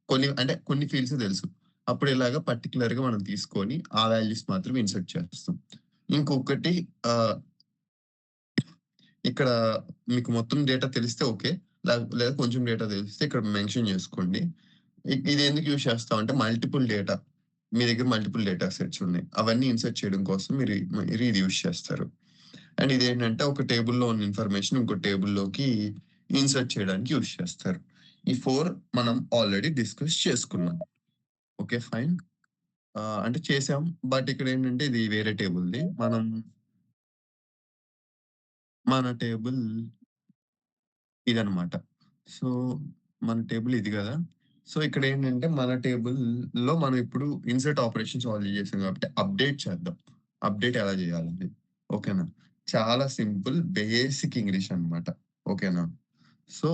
కొన్ని ఫీల్డ్స్ తెలుసు. అప్పుడు ఇలాగా పర్టిక్యులర్‌గా మనం తీసుకొని ఆ వాల్యూస్ మాత్రం ఇన్సర్ట్ చేస్తాం. ఇంకొకటి ఆహ్, ఇక్కడ మీకు మొత్తం డేటా తెలిస్తే ఓకే. లేదా కొంచెం డేటా తెలిస్తే ఇక్కడ మెన్షన్ చేసుకోండి. ఇది ఎందుకు యూజ్ చేస్తామంటే మల్టిపుల్ డేటా. మీ దగ్గర మల్టిపుల్ డేటా సెట్స్ ఉన్నాయి. అవన్నీ ఇన్సర్ట్ చేయడం కోసం మీరు ఇది యూజ్ చేస్తారు. అండ్ ఇదేంటంటే ఒక టేబుల్‌లో ఉన్న ఇన్ఫర్మేషన్ ఇంకో టేబుల్‌లోకి ఇన్సర్ట్ చేయడానికి యూజ్ చేస్తారు. ఈ 4 మనం ఆల్రెడీ డిస్కస్ చేసుకున్నాం. ఓకే. ఫైన్. అంటే చేసాం. బట్ ఇక్కడేంటంటే ఇది వేరే టేబుల్‌ది. మన టేబుల్ ఇదనమాట. సో, మన టేబుల్ ఇది గదా! సో, ఇక్కడేంటంటే మన టేబుల్‌లో మనం ఇప్పుడు ఇన్సర్ట్ ఆపరేషన్స్ ఆల్రెడీ చేసాం కాబట్టి అప్డేట్ చేద్దాం. అప్డేట్ ఎలా చేయాలని. ఓకేనా? చాలా సింపుల్ బేసిక్ ఇంగ్లీష్ అనమాట. ఓకేనా? సో,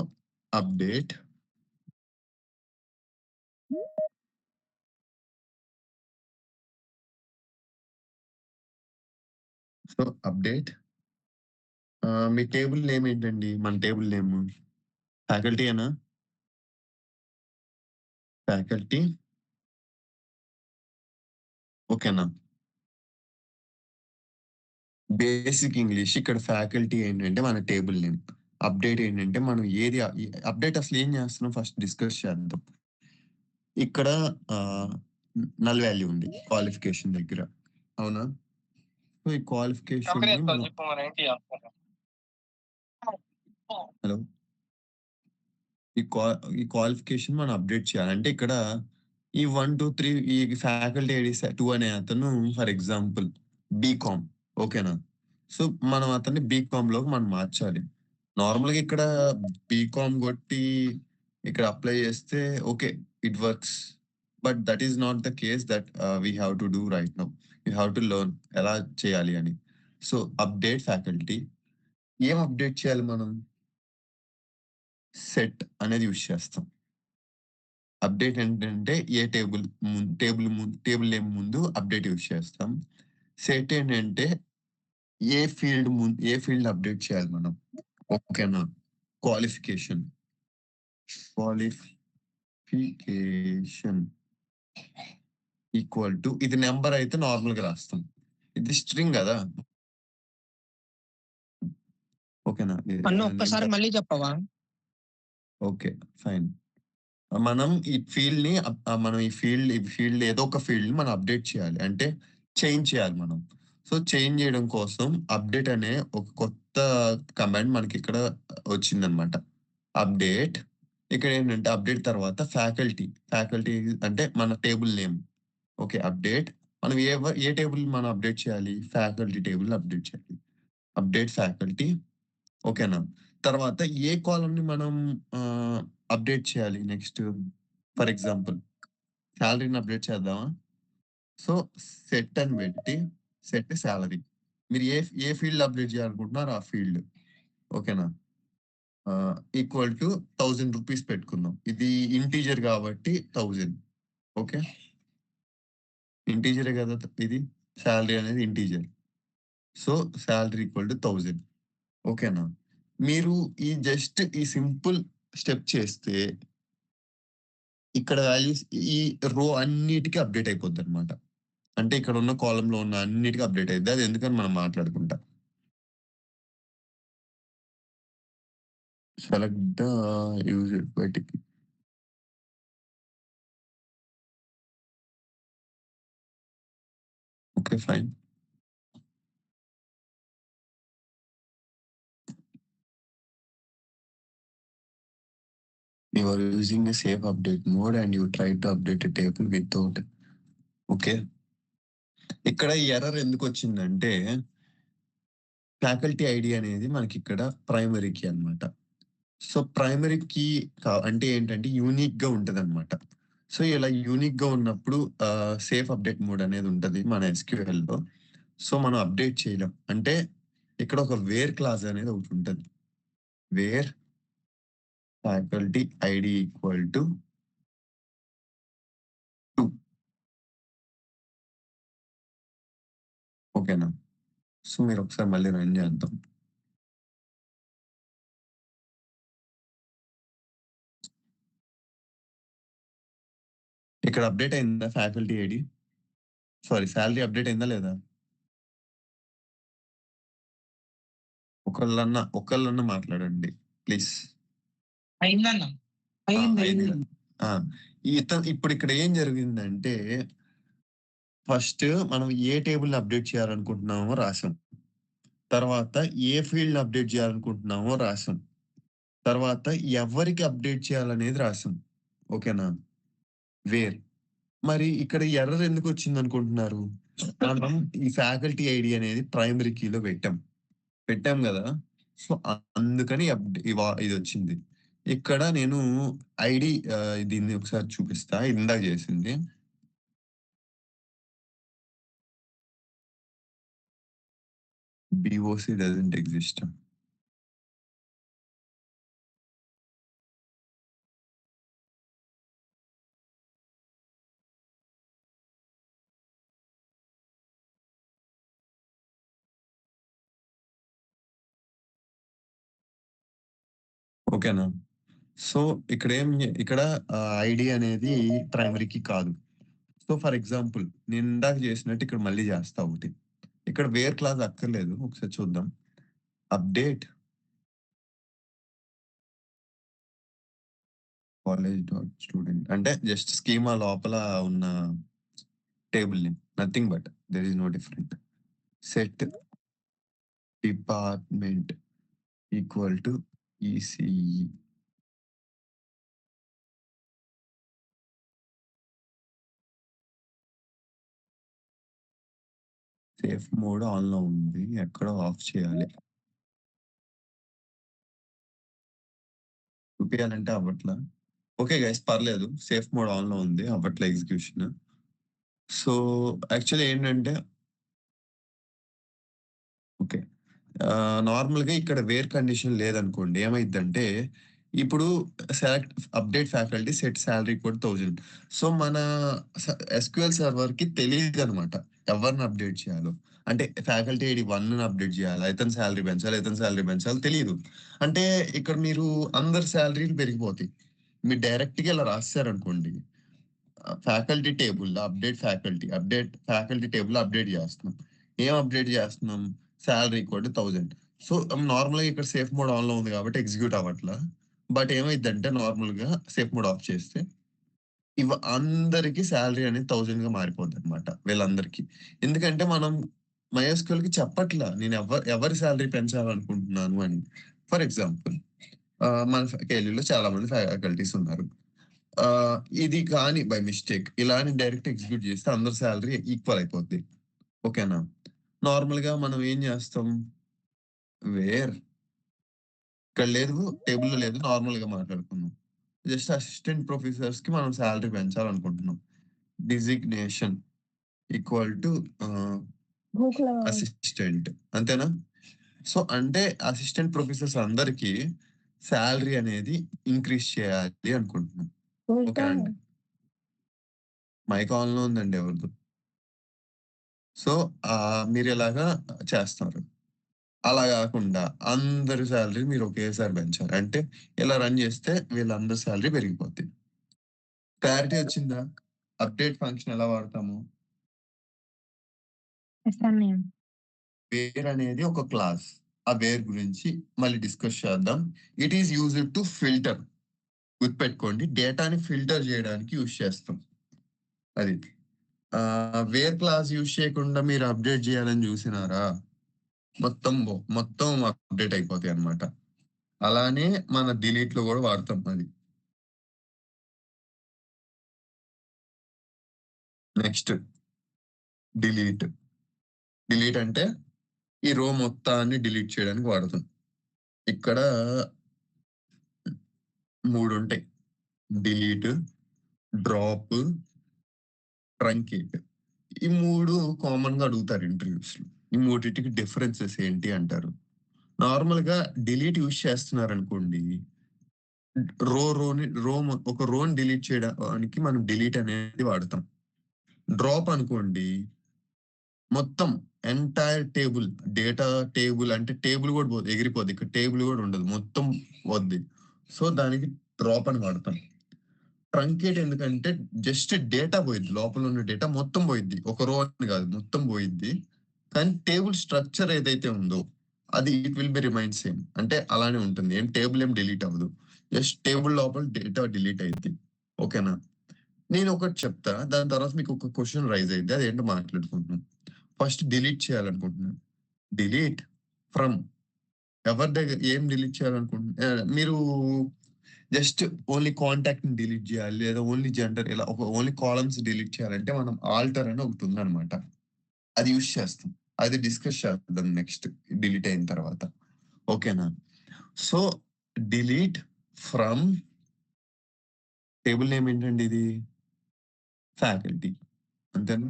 అప్డేట్ సో, అప్డేట్ మీ టేబుల్ నేమ్ ఏంటండి? మన టేబుల్ నేము ఫ్యాకల్టీయేనా? ఫ్యాకల్టీ ఓకేనా? Basic English. ఇక్కడ ఫ్యాకల్టీ ఏంటంటే మన టేబుల్ నేమ్. అప్డేట్ ఏంటంటే మనం ఏది అప్డేట్ అసలు ఏం చేస్తున్నాం ఫస్ట్ డిస్కస్ చేద్దాం. ఇక్కడ ఆహ్, నల్ వాల్యూ ఉంది క్వాలిఫికేషన్ దగ్గర. అవునా? సో, ఈ కంపెనీ క్వాలిఫికేషన్‌ని ఎంతో మనం చెప్పు మరి ఏంటి అనుకున్నా. హలో! ఈ క్వా ఈ క్వాలిఫికేషన్ మనం అప్డేట్ చేయాలి. అంటే ఇక్కడ ఈ 1, 2, 3 ఈ ఫ్యాకల్టీ ఐడీ 2 అనే అతను ఫర్ ఎగ్జాంపుల్ బీకామ్ ఓకేనా? సో, మనం అతన్ని బీకామ్‌లోకి మనం మార్చాలి. నార్మల్‌గా ఇక్కడ బీకామ్ కొట్టి ఇక్కడ అప్లై చేస్తే okay. It works. But that is not the case that we have to do right now. We have to learn ఎలా చేయాలి అని. So, update faculty. ఏం అప్డేట్ చేయాలి మనం? సెట్ అనేది యూజ్ చేస్తాం. అప్డేట్ ఏంటంటే ఏ టేబుల్ నేమ్ ముందు అప్డేట్ యూజ్ చేస్తాం. సెట్ ఏంటంటే ఏ ఫీల్డ్ అప్డేట్ చేయాలి మనం. ఓకేనా? క్వాలిఫికేషన్. క్వాలిఫికేషన్ ఈక్వల్ టు ఇది నంబర్ అయితే నార్మల్‌గా రాస్తాం. ఇది స్ట్రింగ్ గదా! ఓకేనా? అన్న నేమ్ ఒక్కసారి మళ్ళీ చెప్పవా? ఓకే. ఫైన్. మనం ఈ ఫీల్డ్‌ని మనం ఈ ఫీల్డ్ ఏదో ఒక ఫీల్డ్‌ని మనం అప్డేట్ చేయాలి. అంటే చేంజ్ చేయాలి మనం. సో, చేంజ్ చేయడం కోసం అప్డేట్ అనే ఒక కొత్త కమాండ్ మనకిక్కడ వచ్చిందనమాట. అప్డేట్ ఇక్కడేంటంటే అప్డేట్ తర్వాత ఫ్యాకల్టీ అంటే మన టేబుల్ నేమ్. ఓకే. అప్డేట్ మనం ఏ టేబుల్ మనం అప్డేట్ చేయాలి? ఫ్యాకల్టీ టేబుల్ అప్డేట్ చేయాలి. అప్డేట్ ఫ్యాకల్టీ ఓకేనా? తర్వాత ఏ కాలమ్‌ని మనం అప్డేట్ చేయాలి నెక్స్ట్? ఫర్ ఎగ్జాంపుల్ సాలరీని అప్డేట్ చేద్దామా? సో, సెట్ అని పెట్టి సెట్ సాలరీ. మీరు ఏ ఫీల్డ్ అప్డేట్ చేయాలనుకుంటున్నారో ఆ ఫీల్డ్. ఓకేనా? ఈక్వల్ టు రూ. 1000 పెట్టుకుందాం. ఇది ఇంటిజర్ కాబట్టి 1000 ఓకే. ఇంటిజరే కదా! ఇది. సాలరీ అనేది integer. So, salary equal to 1000 ఓకేనా? మీరు ఈ సింపుల్ స్టెప్ చేస్తే ఇక్కడ వాల్యూస్ ఈ రో అన్నిటికి అప్‌డేట్ అయిపోద్దనమాట. అంటే ఇక్కడ ఉన్న కాలమ్‌లో ఉన్న అన్నిటికి అప్‌డేట్ అయిద్ది. అది ఎందుకని మనం మాట్లాడుకుంటా. సెలెక్ట్ ద యూజ్డ్ బయటికి. Okay. Fine. You are using a safe update mode and you try to update a table without okay. ఇక్కడ ఈ ఎర్రర్ ఎందుకొచ్చిందంటే ఫ్యాకల్టీ ఐడీ అనేది మనకిక్కడ ప్రైమరీ కీ అన్నమాట. సో, ప్రైమరీ కీ అంటే ఏంటంటే యూనిక్‌గా ఉంటదనమాట. సో, ఇలా యూనిక్‌గా ఉన్నప్పుడు సేఫ్ అప్డేట్ మోడ్ అనేది ఉంటది మన ఎస్‌క్యూఎల్‌లో. సో, మనం అప్డేట్ చేయలేం. అంటే ఇక్కడ ఒక వేర్ క్లాజ్ అనేది ఒకటుంటది. Where faculty ID equal to 2 ఓకేనా? సో, మీరొకసారి మళ్ళీ రన్ చేద్దాం. ఇక్కడ అప్డేట్ అయిందా faculty ID? Sorry salary update అయిందా లేదా? ఒకళ్ళన్నా మాట్లాడండి ప్లీజ్. అయిందన్న. ఆ! అయింది. అయింది అయింది. కదా! ఆ! ఇప్పుడిక్కడ ఏం జరిగిందంటే, ఫస్ట్ మనం ఏ టేబుల్‌ని అప్డేట్ చేయాలనుకుంటున్నామో రాసాం. తర్వాత ఏ ఫీల్డ్‌ని అప్డేట్ చేయాలనుకుంటున్నామో రాసాం. తర్వాత ఎవరికి అప్డేట్ చేయాలనేది రాసాం. ఓకేనా? వేర్. మరి ఇక్కడ ఎర్రర్ ఎందుకొచ్చిందనుకుంటున్నారు? మనం ఈ ఫ్యాకల్టీ ఐడీ అనేది ప్రైమరీ కీలో పెట్టాం. పెట్టాం గదా! సో, అందుకని ఇదొచ్చింది. ఇక్కడ నేను ఐడీ దీన్ని ఒకసారి చూపిస్తా. ఇందాక చేసింది. BOC doesn't exist. ఓకేనా? సో, ఇక్కడ ఐడీ అనేది ప్రైమరీకి కాదు. సో, ఫర్ ఎగ్జాంపుల్ నేను ఇందాక చేసినట్టు ఇక్కడ మళ్ళీ చేస్తా ఒకటి. ఇక్కడ వేర్ క్లాస్ అక్కర్లేదు. ఒకసారి చూద్దాం. అప్డేట్ కాలేజ్ డాట్ స్టూడెంట్ అంటే జస్ట్ స్కీమా లోపల ఉన్న table name. Nothing but there is no different. Set department equal to ECE. Safe mode ఆన్‌లో ఉంది. ఎక్కడో ఆఫ్ చేయాలి. చూపియాలంటే అవ్వట్లా. ఓకే గైస్ పర్లేదు. సేఫ్ మోడ్ ఆన్‌లో ఉంది. అవ్వట్లే ఎగ్జిక్యూషన్. సో, యాక్చువల్లీ ఏంటంటే ఓకే. నార్మల్‌గా ఇక్కడ వేర్ కండిషన్ లేదనుకోండి. ఏమైద్దంటే, ఇప్పుడు అప్డేట్ ఫ్యాకల్టీ సెట్ సాలరీ కూడా 1000. సో, మన ఎస్‌క్యూఎల్ సర్వర్‌కి తెలీదనమాట. ఎవరిని అప్డేట్ చేయాలో. అంటే ఫ్యాకల్టీ ఐడీ 1ని అప్డేట్ చేయాలా? ఇతని సాలరీ పెంచాలా? ఇతని సాలరీ పెంచాలా? తెలీదు. అంటే ఇక్కడ మీరు అందరి సాలరీలు పెరిగిపోతాయి. మీరు డైరెక్ట్‌గా ఇలా రాసేసారనుకోండి. ఫ్యాకల్టీ టేబుల్‌లో అప్డేట్ ఫ్యాకల్టీ టేబుల్‌లో అప్డేట్ చేస్తున్నాం. ఏం అప్డేట్ చేస్తున్నాం? Salary equal to 1000. సో, నార్మల్‌గా ఇక్కడ సేఫ్ మోడ్ ఆన్‌లో ఉంది కాబట్టి ఎగ్జిక్యూట్ అవ్వట్లా. బట్ ఏమైద్దంటే నార్మల్‌గా సేఫ్ మోడ్ ఆఫ్ చేస్తే అందరికి సాలరీ అనేది 1000గా మారిపోద్దనమాట వీళ్ళందరికీ. ఎందుకంటే మనం మైఎస్‌క్యూఎల్‌కి చెప్పట్లా. నేను ఎవరి సాలరీ పెంచాలనుకుంటున్నాను అని. ఫర్ ఎగ్జాంపుల్ మన కేఎల్‌యూలో చాలా మంది ఫ్యాకల్టీస్ ఉన్నారు. ఇది కానీ బై మిస్టేక్ ఇలా అని డైరెక్ట్ ఎగ్జిక్యూట్ చేస్తే అందరి సాలరీ ఈక్వల్ అయిపోద్ది. ఓకేనా? నార్మల్‌గా మనం ఏం చేస్తాం? వేర్ ఇక్కడ లేదు, టేబుల్‌లో లేదు. నార్మల్‌గా మాట్లాడుకుందాం. జస్ట్ అసిస్టెంట్ ప్రొఫెసర్స్‌కి మనం సాలరీ పెంచాలనుకుంటున్నాం. డిజిగ్నేషన్ ఈక్వల్ టు అసిస్టెంట్ అంతేనా? సో, అంటే అసిస్టెంట్ ప్రొఫెసర్స్ అందరికి సాలరీ అనేది ఇంక్రీజ్ చేయాలి అనుకుంటున్నాం. ఓకేనా అండి? మైక్ ఆన్‌లో ఉందండి ఎవరిదో. సో, మీరిలాగా చేస్తారు. అలా గాకుండా అందరి సాలరీ మీరు ఒకేసారి పెంచాలి. అంటే ఇలా రన్ చేస్తే వీళ్ళందరి సాలరీ పెరిగిపోద్ది. క్లారిటీ వచ్చిందా? అప్డేట్ ఫంక్షన్ ఎలా వాడతాము? వేర్ అనేది ఒక క్లాస్. ఆ వేర్ గురించి మళ్ళీ డిస్కస్ చేద్దాం. It is used to filter. గుర్తుపెట్టుకోండి. డేటాని ఫిల్టర్ చేయడానికి యూజ్ చేస్తాం. అది. వేర్ క్లాస్ యూజ్ చేయకుండా మీరు అప్డేట్ చేయాలని చూసినారా? మొత్తం అప్డేట్ అయిపోతాయన్నమాట. అలానే మన డిలీట్‌లో గూడా వాడతాం అది. Next delete. డిలీట్ అంటే ఈ రో మొత్తాన్ని డిలీట్ చేయడానికి వాడతాం. ఇక్కడ 3 ఉంటాయి. Delete, drop, truncate. ఈ 3 కామన్‌గా అడుగుతారు ఇంటర్వ్యూస్‌లో. ఈ మూడిటికి డిఫరెన్సెస్ ఏంటి అంటారు. నార్మల్‌గా డిలీట్ యూజ్ చేస్తున్నారనుకోండి. ఒక రోని డిలీట్ చేయడానికి మనం డిలీట్ అనేది వాడతాం. డ్రాప్ అనుకోండి మొత్తం ఎంటైర్ టేబుల్ డేటా టేబుల్ అంటే టేబుల్ కూడా పోద్ది. ఎగిరిపోద్ది. ఇక్కడ టేబుల్ కూడా ఉండదు. మొత్తం పోద్ది. సో, దానికి డ్రాప్ అని వాడతాం. ట్రంకేట్ ఎందుకంటే జస్ట్ డేటా పోయిద్ది. లోపల ఉన్న డేటా మొత్తం పోయిద్ది. ఒక రో అని కాదు మొత్తం పోయిద్ది. కానీ టేబుల్ స్ట్రక్చర్ ఏదైతే ఉందో అది it will be remain same. అంటే అలానే ఉంటుంది. టేబుల్ ఏం డిలీట్ అవ్వదు. జస్ట్ టేబుల్ లోపల డేటా డిలీట్ అయ్యిద్ది. ఓకేనా? నేను ఒకటి చెప్తా. దాని తర్వాత మీకు ఒక క్వెషన్ రైజ్ అయ్యిద్ది. అదేంటో మాట్లాడుకుంటున్నాం. ఫస్ట్ డిలీట్ చేయాలనుకుంటున్నాను. డిలీట్ ఫ్రమ్ ఎవరి దగ్గర ఏం డిలీట్ చేయాలనుకుంటున్నారు? మీరు జస్ట్ ఓన్లీ కాంటాక్ట్‌ని డిలీట్ జేయాలి. లేదా ఓన్లీ జెండర్ ఇలా ఓన్లీ కాలమ్స్ డిలీట్ చేయాలంటే మనం ఆల్టర్ అని ఒకటుందనమాట. అది యూజ్ చేస్తాం. అది డిస్కస్ చేద్దాం నెక్స్ట్ డిలీట్ అయిన తర్వాత. ఓకేనా? So, delete from table name ఏంటండి ఇది? ఫ్యాకల్టీ. అంతేనా?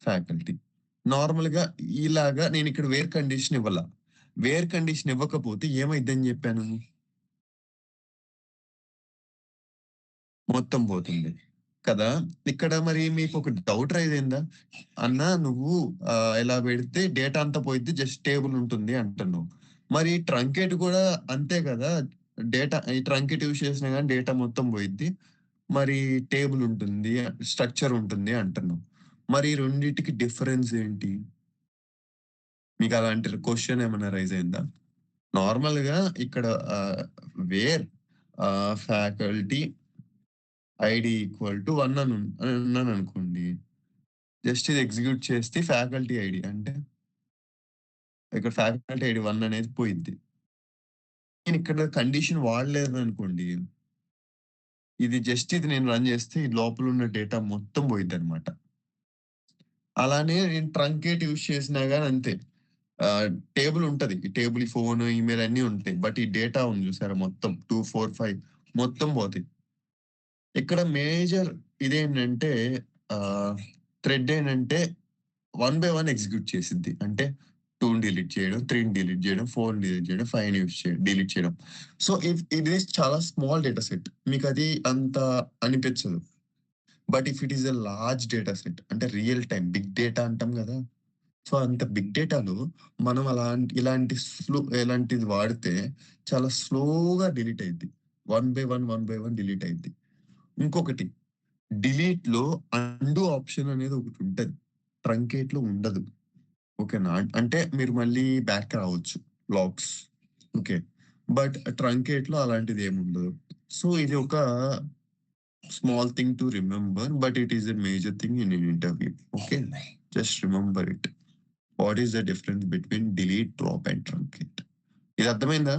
ఫ్యాకల్టీ. నార్మల్‌గా ఇలాగా నేనిక్కడ వేర్ కండిషన్ ఇవ్వలా. వేర్ కండిషన్ ఇవ్వకపోతే ఏమైద్దని జెప్పాను? మొత్తం పోతుంది. కదా! ఇక్కడ మరి మీకొక డౌట్ రైజ్ అయిందా? అన్నా నువ్వు ఇలా పెడితే డేటా అంతా పోయిద్ది. జస్ట్ టేబుల్ ఉంటుంది అంటున్నావు. మరి ట్రంకేట్ కూడా అంతే కదా! ఈ ట్రంకేట్ యూజ్ చేసినా గాని డేటా మొత్తం పోయిద్ది. మరి టేబుల్ ఉంటుంది. స్ట్రక్చర్ ఉంటుంది అంటున్నావు. మరి ఈ రెండిటికి డిఫరెన్స్ ఏంటి? మీకు అలాంటి క్వెషన్ ఏమైనా రైజ్ అయిందా? నార్మల్‌గా ఇక్కడ ah, where faculty ID equal to 1 అని అన్నాననుకోండి. జస్ట్ ఇది ఎగ్జిక్యూట్ చేస్తే ఫ్యాకల్టీ ఐడీ అంటే ఇక్కడ ఫ్యాకల్టీ ఐడీ 1 అనేది పోయిద్ది. నేనిక్కడ కండిషన్ వాడలేదనుకోండి. ఇది నేను రన్ చేస్తే ఈ లోపల ఉన్న డేటా మొత్తం పోయిద్దనమాట. అలానే నేను ట్రంకేట్ యూజ్ చేసినా గాని అంతే. ఆహ్, టేబుల్ ఉంటది. ఈ టేబుల్, ఈ ఫోను, ఈమెయిల్ అన్నీ ఉంటాయి. బట్ ఈ డేటా ఉంది చూసారా మొత్తం 2, 4, 5 మొత్తం పోతాయి. ఇక్కడ మేజర్ ఇదేంటంటే ఆహ్, థ్రెడ్ ఏంటంటే వన్ బై వన్ ఎగ్జిక్యూట్ చేసిద్ది. అంటే 2ని డిలీట్ చేయడం, 3ని డిలీట్ చేయడం, 4ని డిలీట్ చేయడం, 5ని డిలీట్ చేయడం. సో, ఇది చాలా స్మాల్ డేటా సెట్. మీకది అంత అనిపించదు. But if it is a large data set అంటే రియల్ టైమ్ బిగ్ డేటా అంటాం గదా! సో, అంత బిగ్ డేటాలో మనం ఇలాంటిది వాడితే చాలా స్లోగా డిలీట్ అయిద్ది. వన్ బై వన్ డిలీట్ అయిద్ది. ఇంకొకటి డిలీట్‌లో అండు ఆప్షన్ అనేది ఒకటుంటది. ట్రంకేట్‌లో ఉండదు. ఓకేనా? అంటే మీరు మళ్ళీ బ్యాక్ రావచ్చు. లాగ్స్. ఓకే. బట్ ట్రంకేట్‌లో అలాంటిదేముండదు. సో, ఇది ఒక small thing to remember. But it is a major thing in an interview. Okay. Just remember it. What is the difference between delete, drop and truncate. ఇది అర్థమైందా?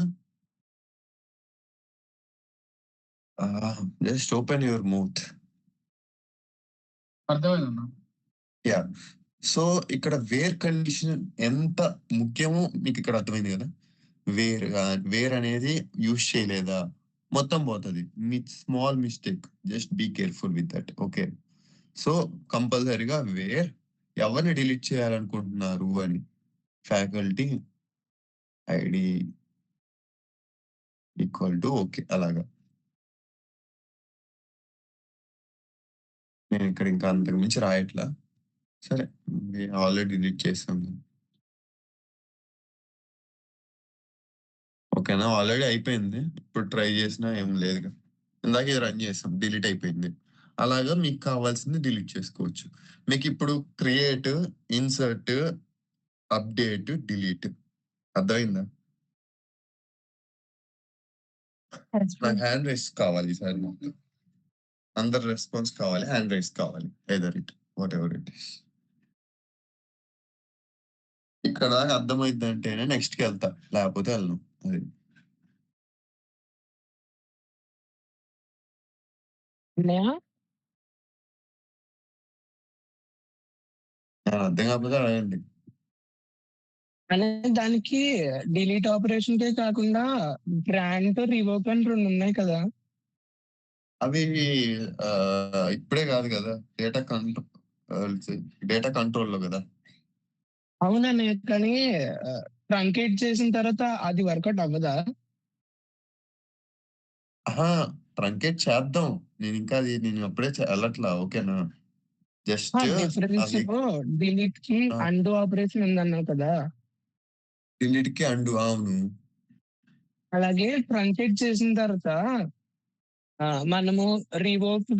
Just open your mouth. అర్థమైందన్న. Yeah! So, ఇక్కడ where condition ఎంత ముఖ్యమో మీకిక్కడ అర్థమైంది గదా! Wear అనేది use చేయలేదా? మొత్తం పోతది. Small mistake. Just be careful with that. Okay. So, కంపల్సరీగా ఎవరిని డిలీట్ చేయాలనుకుంటున్నారు అని. Faculty ID equal to okay. అలాగా. నేనిక్కడ ఇంకా అంతకు మించి రాయట్లా. సరే. ఆల్రెడీ డిలీట్ చేసాము. ఓకేనా? ఆల్రెడీ అయిపోయింది. ఇప్పుడు ట్రై చేసినా ఏం లేదుగా. ఇందాక ఇది రన్ చేసాం. డిలీట్ అయిపోయింది. అలాగా మీకు కావాల్సింది డిలీట్ చేసుకోవచ్చు. మీకిప్పుడు క్రియేట్, ఇన్సర్ట్, అప్డేట్, డిలీట్ అర్థమైందా? నాకు హ్యాండ్ రైస్ కావాలి ఈసారి నాకు. అందరి రెస్పాన్స్ కావాలి. హ్యాండ్ రైస్ కావాలి. Either it whatever it is. ఇక్కడ దాకా అర్థమైద్దంటేనే నెక్స్ట్‌కెళ్తా. లేకపోతే ఎళ్ళను. అది. అన్నయ్య అర్థం కాకపోతే అడగండి. దానికి డిలీట్ ఆపరేషన్‌కే కాకుండా గ్రాంట్, రివోక్ అని 2 ఉన్నాయి కదా! అవి ఇప్పుడే కాదు కదా! డేటా కంట్రోల్‌లో కదా! అవునన్నయ్య. కానీ ట్రంకేట్ చేసిన తర్వాత అది వర్కౌట్ అవ్వదా? అహా! ట్రంకేట్ చేద్దాం. నేను అప్పుడే ఎళ్ళట్లా. ఓకేనా? జస్ట్ డిఫరెన్స్ అవి డిలీట్‌కి ఆ! అండు ఆపరేషన్ ఉందన్నావు కదా! డిలీట్‌కి అండు అవును. అలాగే ట్రంకేట్ చేసిన తర్వాత మనము రివోక్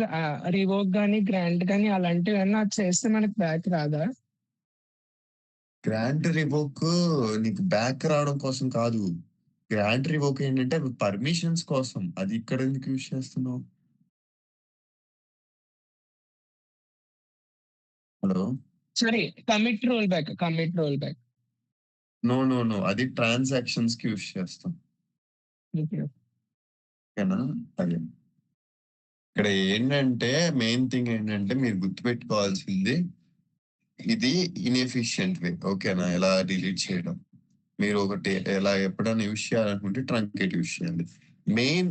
గాని, గ్రాంట్ గాని అలాంటివేమన్నా చేస్తే మనకు బ్యాక్ రాదా? గ్రాంట్ రివోక్ నీకు బ్యాక్ రావడం కోసం కాదు. గ్రాంట్ రివోక్ ఏంటంటే అవి పర్మిషన్స్ కోసం. అది ఇక్కడ ఎందుకు యూజ్ చేస్తున్నావు? Hello! Sorry, commit roll back. No. No. అది ట్రాన్సాక్షన్స్‌కి యూజ్ చేస్తాం. ఓకే. ఓకేనా? అదే. ఇక్కడ ఏంటంటే మెయిన్ థింగ్ ఏంటంటే మీరు గుర్తుపెట్టుకోవాల్సింది ఇది ఇన్‌ఎఫిషియంట్ వే. ఓకేనా? ఎలా డిలీట్ చేయడం. మీరు ఒకటి ఎలా ఎప్పుడైనా యూజ్ చేయాలనుకుంటే ట్రంకేట్ యూజ్ చేయాలి. మెయిన్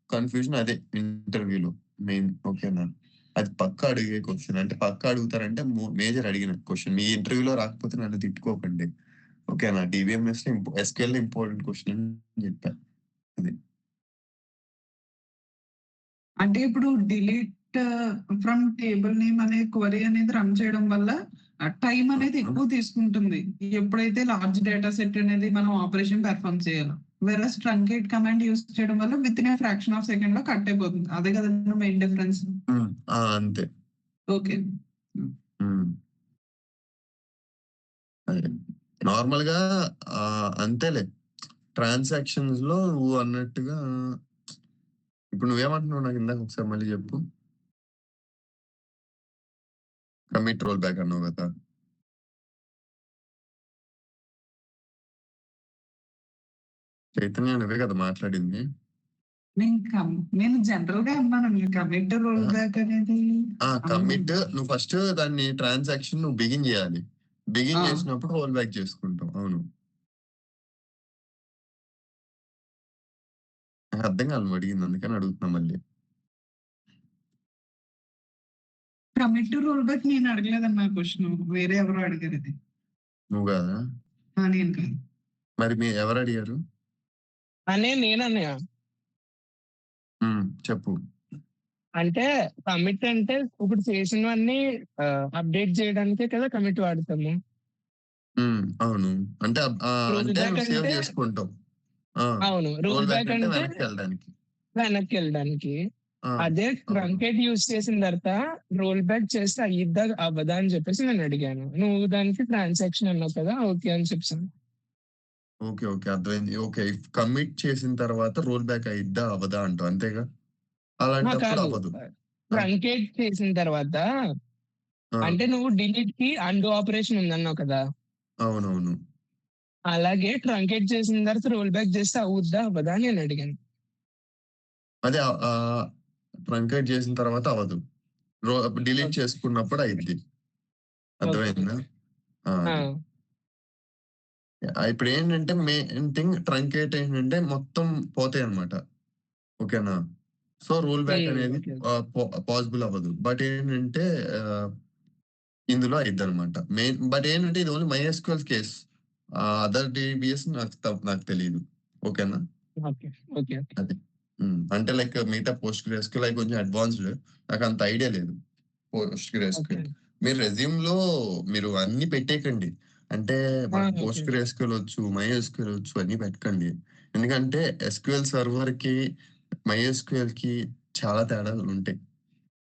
కన్‌ఫ్యూజన్ అదే ఇంటర్వ్యూలో మెయిన్. ఓకేనా? అది పక్కా అడిగే క్వెషన్. అంటే పక్కా అడుగుతారంటే మేజర్ అడిగిన క్వెషన్. మీ ఇంటర్వ్యూలో రాకపోతే నన్ను తిట్టుకోకండి. ఓకేనా? డీబీఎంఎస్‌లో ఎస్‌క్యూఎల్‌లో ఇంపార్టెంట్ క్వెషన్ అని చెప్పా. అది. అంటే ఇప్పుడు డిలీట్ ఫ్రమ్ టేబుల్ నేమ్ అనే క్వెరీ అనేది రన్ చేయడం వల్ల టైం అనేది ఎక్కువ తీసుకుంటుంది. ఎప్పుడైతే లార్జ్ డేటా సెట్ అనేది మనం ఆపరేషన్ పెర్ఫార్మ్ చేయాలో. వేరస్ ట్రంకేట్ కమాండ్ యూజ్ చేయడం వల్ల వితిన్ ఏ ఫ్రాక్షన్ ఆఫ్ సెకండ్‌లో కట్ అయిపోతుంది. అదే కదండీ మెయిన్ డిఫరెన్స్. అంతే. ఓకే. అదే. నార్మల్‌గా అంతేలే. ట్రాన్సాక్షన్స్‌లో నువ్వు అన్నట్టుగా ఇప్పుడు నువ్వేమంటున్నావు నాకు ఇందాక ఒకసారి మళ్ళీ చెప్పు? కమిట్ రోల్ బ్యాక్ అన్నావు కదా! చైతన్య నువ్వే కదా మాట్లాడింది? నేను జనరల్‌గా అన్నానండి. కమిట్ రోల్ బ్యాక్ అనేది కమిట్ నువ్వు ఫస్ట్ దాన్ని ట్రాన్సాక్షన్ నువ్వు బిగిన్ చేయాలి. బిగిన్ చేసినప్పుడు రోల్ బ్యాక్ చేసుకుంటావు. అవును. నాకు అర్థం కాలే నువ్వు అడిగింది. అందుకని అడుగుతున్నా మళ్ళీ. కమిట్ రోల్ బ్యాక్ నేను అడగలేదన్న క్వెషన్. వేరే ఎవరో అడిగారు ఇది. నువ్వు కాదా? నేను కాదు. మరి ఎవరు అడిగారు? నేనన్నయ్య. చెప్పు. అంటే కమిట్ అంటే ఇప్పుడు చేసినవన్నీ అప్డేట్ చేయడానికే కదా కమిట్ వాడతాము. అవును. అంటే రోల్ అంటే బ్యాక్ నువ్వు సేవ్ అంటే చేసుకుంటావు. అవును. రోల్ బ్యాక్ అంటే వెనక్కెళ్ళడానికి. వెనక్కెళ్ళడానికి. అదే ట్రంకేట్ యూజ్ చేసిన తర్వాత రోల్ బ్యాక్ చేస్తే అయ్యిద్దా అవ్వదా అని చెప్పేసి నేను అడిగాను. నువ్వు దానికి ట్రాన్సాక్షన్ అన్నావు కదా! ఓకే అని చెప్పాను. ఓకే. అర్థమైంది. ఓకే. కమిట్ చేసిన తర్వాత రోల్ బ్యాక్ అయ్యిద్దా? అవ్వదా అంటావు అంతేగా? అలాంటప్పుడు కాదు. అవ్వదు. ట్రంకేట్ చేసిన తర్వాత అంటే నువ్వు డిలీట్‌కి అండు ఆపరేషన్ ఉందన్నావు కదా! అవునవును. అలాగే ట్రంకేట్ చేసిన తర్వాత రోల్ బ్యాక్ చేస్తే అవుద్దా? అవ్వదా? అని నేను అడిగాను. అదే ట్రంకేట్ చేసిన తర్వాత అవ్వదు. డిలీట్ చేసుకున్నప్పుడు అయ్యిద్ది. అర్థమైందా? అది. ఇప్పుడేంటంటే మెయిన్ థింగ్ ట్రంకేట్ ఏంటంటే మొత్తం పోతాయన్నమాట. ఓకేనా? సో, రోల్ బ్యాక్ అనేది పాసిబుల్ అవ్వదు. బట్ ఏంటంటే ఇందులో అయిద్దనమాట. బట్ ఏంటంటే ఇది only MySQL case. Other DBS నాకు తెలీదు. ఓకేనా? ఓకే. అది. అంటే లైక్ మిగతా పోస్ట్‌గ్రెస్‌క్యూఎల్ అయి కొంచెం అడ్వాన్స్‌డ్. నాకంత ఐడియా లేదు. పోస్ట్‌గ్రెస్‌క్యూఎల్. మీరు రెజ్యూమ్‌లో మీరు అన్నీ పెట్టేయకండి. అంటే మనకు పోస్ట్‌గ్రెస్‌క్యూఎల్ వచ్చు, మైఎస్‌క్యూఎల్ వచ్చు అన్నీ పెట్టకండి. ఎందుకంటే ఎస్‌క్యూఎల్ సర్వర్‌కి, మైఎస్‌క్యూఎల్‌కి చాలా తేడాలుంటాయి.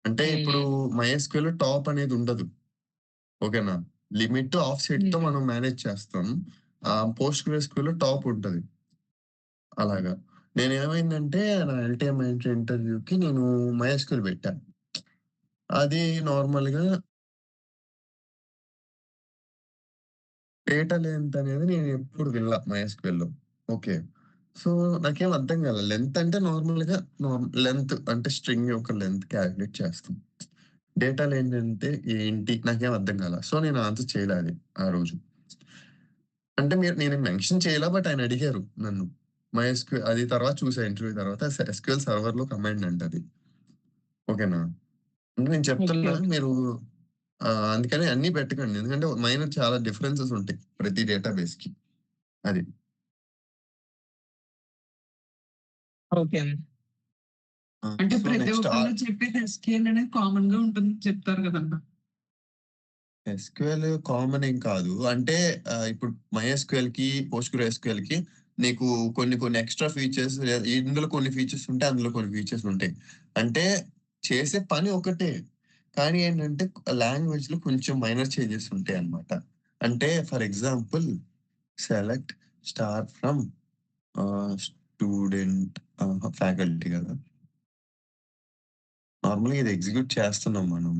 అంటే ఇప్పుడు మైఎస్‌క్యూఎల్ టాప్ అనేది ఉండదు. ఓకేనా? లిమిట్, ఆఫ్‌సెట్‌తో మనం మేనేజ్ చేస్తాం. పోస్ట్‌గ్రెస్‌క్యూఎల్‌లో టాప్ ఉంటది. అలాగా. నేనేమైందంటే నా ఎల్‌టీఎం ఇంటర్వ్యూకి నేను మైఎస్‌క్యూఎల్ పెట్టా. అది నార్మల్‌గా డేటా లెంత్ అనేది నేనెప్పుడు వినల మైఎస్‌క్యూఎల్‌లో. ఓకే. సో, నాకేం అర్థం కాలే. లెంత్ అంటే నార్మల్‌గా లెంత్ అంటే స్ట్రింగ్ యొక్క లెంత్ కాలిక్యులేట్ చేస్తాం. డేటా లెంత్ అంటే ఏంటి? నాకేం అర్థం కాల. సో, నేను ఆన్సర్ చేయలే అది ఆ రోజు. అంటే నేను మెన్షన్ చేయలా. బట్ ఆయన అడిగారు నన్ను. అది తర్వాత చూసా ఇంటర్వ్యూ తర్వాత ఎస్‌క్యూఎల్ సర్వర్‌లో కమాండ్ అంట అది. ఓకేనా? అంటే నేను చెప్తున్నా మీరు అందుకని అన్నీ పెట్టకండి. ఎందుకంటే మైనర్ చాలా డిఫరెన్సెస్ ఉంటాయి ప్రతి డేటాబేస్‌కి. అది. ఓకే. అంటే సో, ప్రతి నెక్స్ట్ ఒక్కళ్ళు చెప్పేది ఎస్‌క్యూఎల్ అనేది కామన్‌గా ఉంటుందని చెప్తారు కదన్నా! ఎస్‌క్యూఎల్ కామన్ ఏం కాదు. అంటే ఇప్పుడు మైఎస్‌క్యూఎల్‌కి, పోస్ట్‌గ్రెస్‌క్యూఎల్‌కి నీకు కొన్ని ఎక్స్‌ట్రా ఫీచర్స్ ఇందులో కొన్ని ఫీచర్స్ ఉంటాయి. అందులో కొన్ని ఫీచర్స్ ఉంటాయి. అంటే చేసే పని ఒకటే. కానీ ఏంటంటే లాంగ్వేజ్‌లో కొంచెం మైనర్ చేంజెస్ ఉంటాయన్నమాట. అంటే for example select star from student faculty కదా! నార్మల్‌గా ఇది ఎగ్జిక్యూట్ చేస్తున్నాం మనం.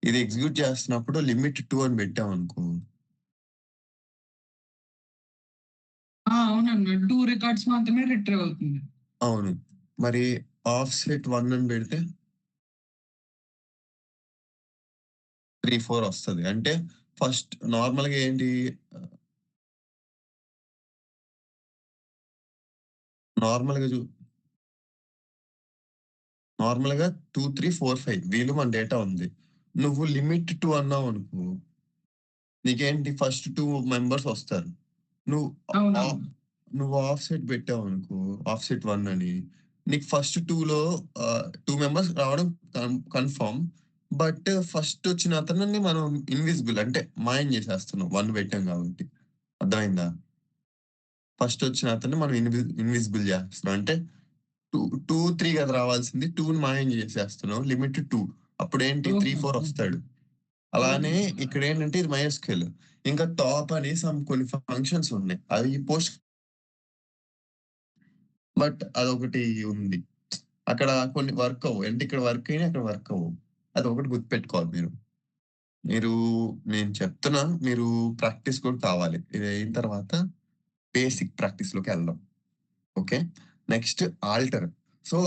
ఇది ఎగ్జిక్యూట్ చేస్తున్నప్పుడు లిమిట్ 2 అని పెట్టామనుకో అవునండి. 2 రికార్డ్స్ మాత్రమే రిట్రీవ్ అవుతుంది. అవును. మరి ఆఫ్‌సెట్ 1 అని పెడితే 3, 4 వస్తది. అంటే ఫస్ట్ నార్మల్‌గా ఏంటి నార్మల్‌గా జు నార్మల్‌గా 2, 3, 4, 5 వీళ్ళు మన డేటా ఉంది. నువ్వు లిమిట్ 2 అన్నావనుకో నీకేంటి ఫస్ట్ 2 మెంబర్స్ వస్తారు. నువ్వు ఆ అవునవును. నువ్వు ఆఫ్‌సెట్ పెట్టావనుకో ఆఫ్‌సెట్ 1 అని నీకు ఫస్ట్ 2లో 2 మెంబర్స్ రావడం కన్ఫర్మ్. బట్ ఫస్ట్ వచ్చిన అతనిని మనం ఇన్విజిబుల్ అంటే మాయం చేసేస్తున్నాం 1 పెట్టాం కాబట్టి. అర్థమైందా? ఫస్ట్ వచ్చిన అతన్ని మనం ఇన్విజిబుల్ చేస్తున్నాం. అంటే 2, 3 కదా రావాల్సింది. 2ని మాయం చేసేస్తున్నాం. లిమిట్ 2. అప్పుడేంటి 3, ఓకే. 4 ఓకే. వస్తాడు. అలానే ఓకే. ఇక్కడేంటంటే ఇది మైస్క్యూఎల్. ఇంకా టాప్ అని కొన్ని ఫంక్షన్స్ ఉన్నాయి. అవి పోస్ట్ బట్ అదొకటి ఉంది. అక్కడ కొన్ని వర్క్ అవ్వవు. అంటే ఇక్కడ వర్క్ అయినయి అక్కడ వర్క్ అవ్వవు. అదొకటి గుర్తుపెట్టుకోవాలి మీరు. మీరు నేను చెప్తున్నా మీరు ప్రాక్టీస్ కూడా కావాలి. ఇది అయిన తర్వాత బేసిక్ ప్రాక్టీస్‌లోకెళ్దాం. Okay. Next alter. So,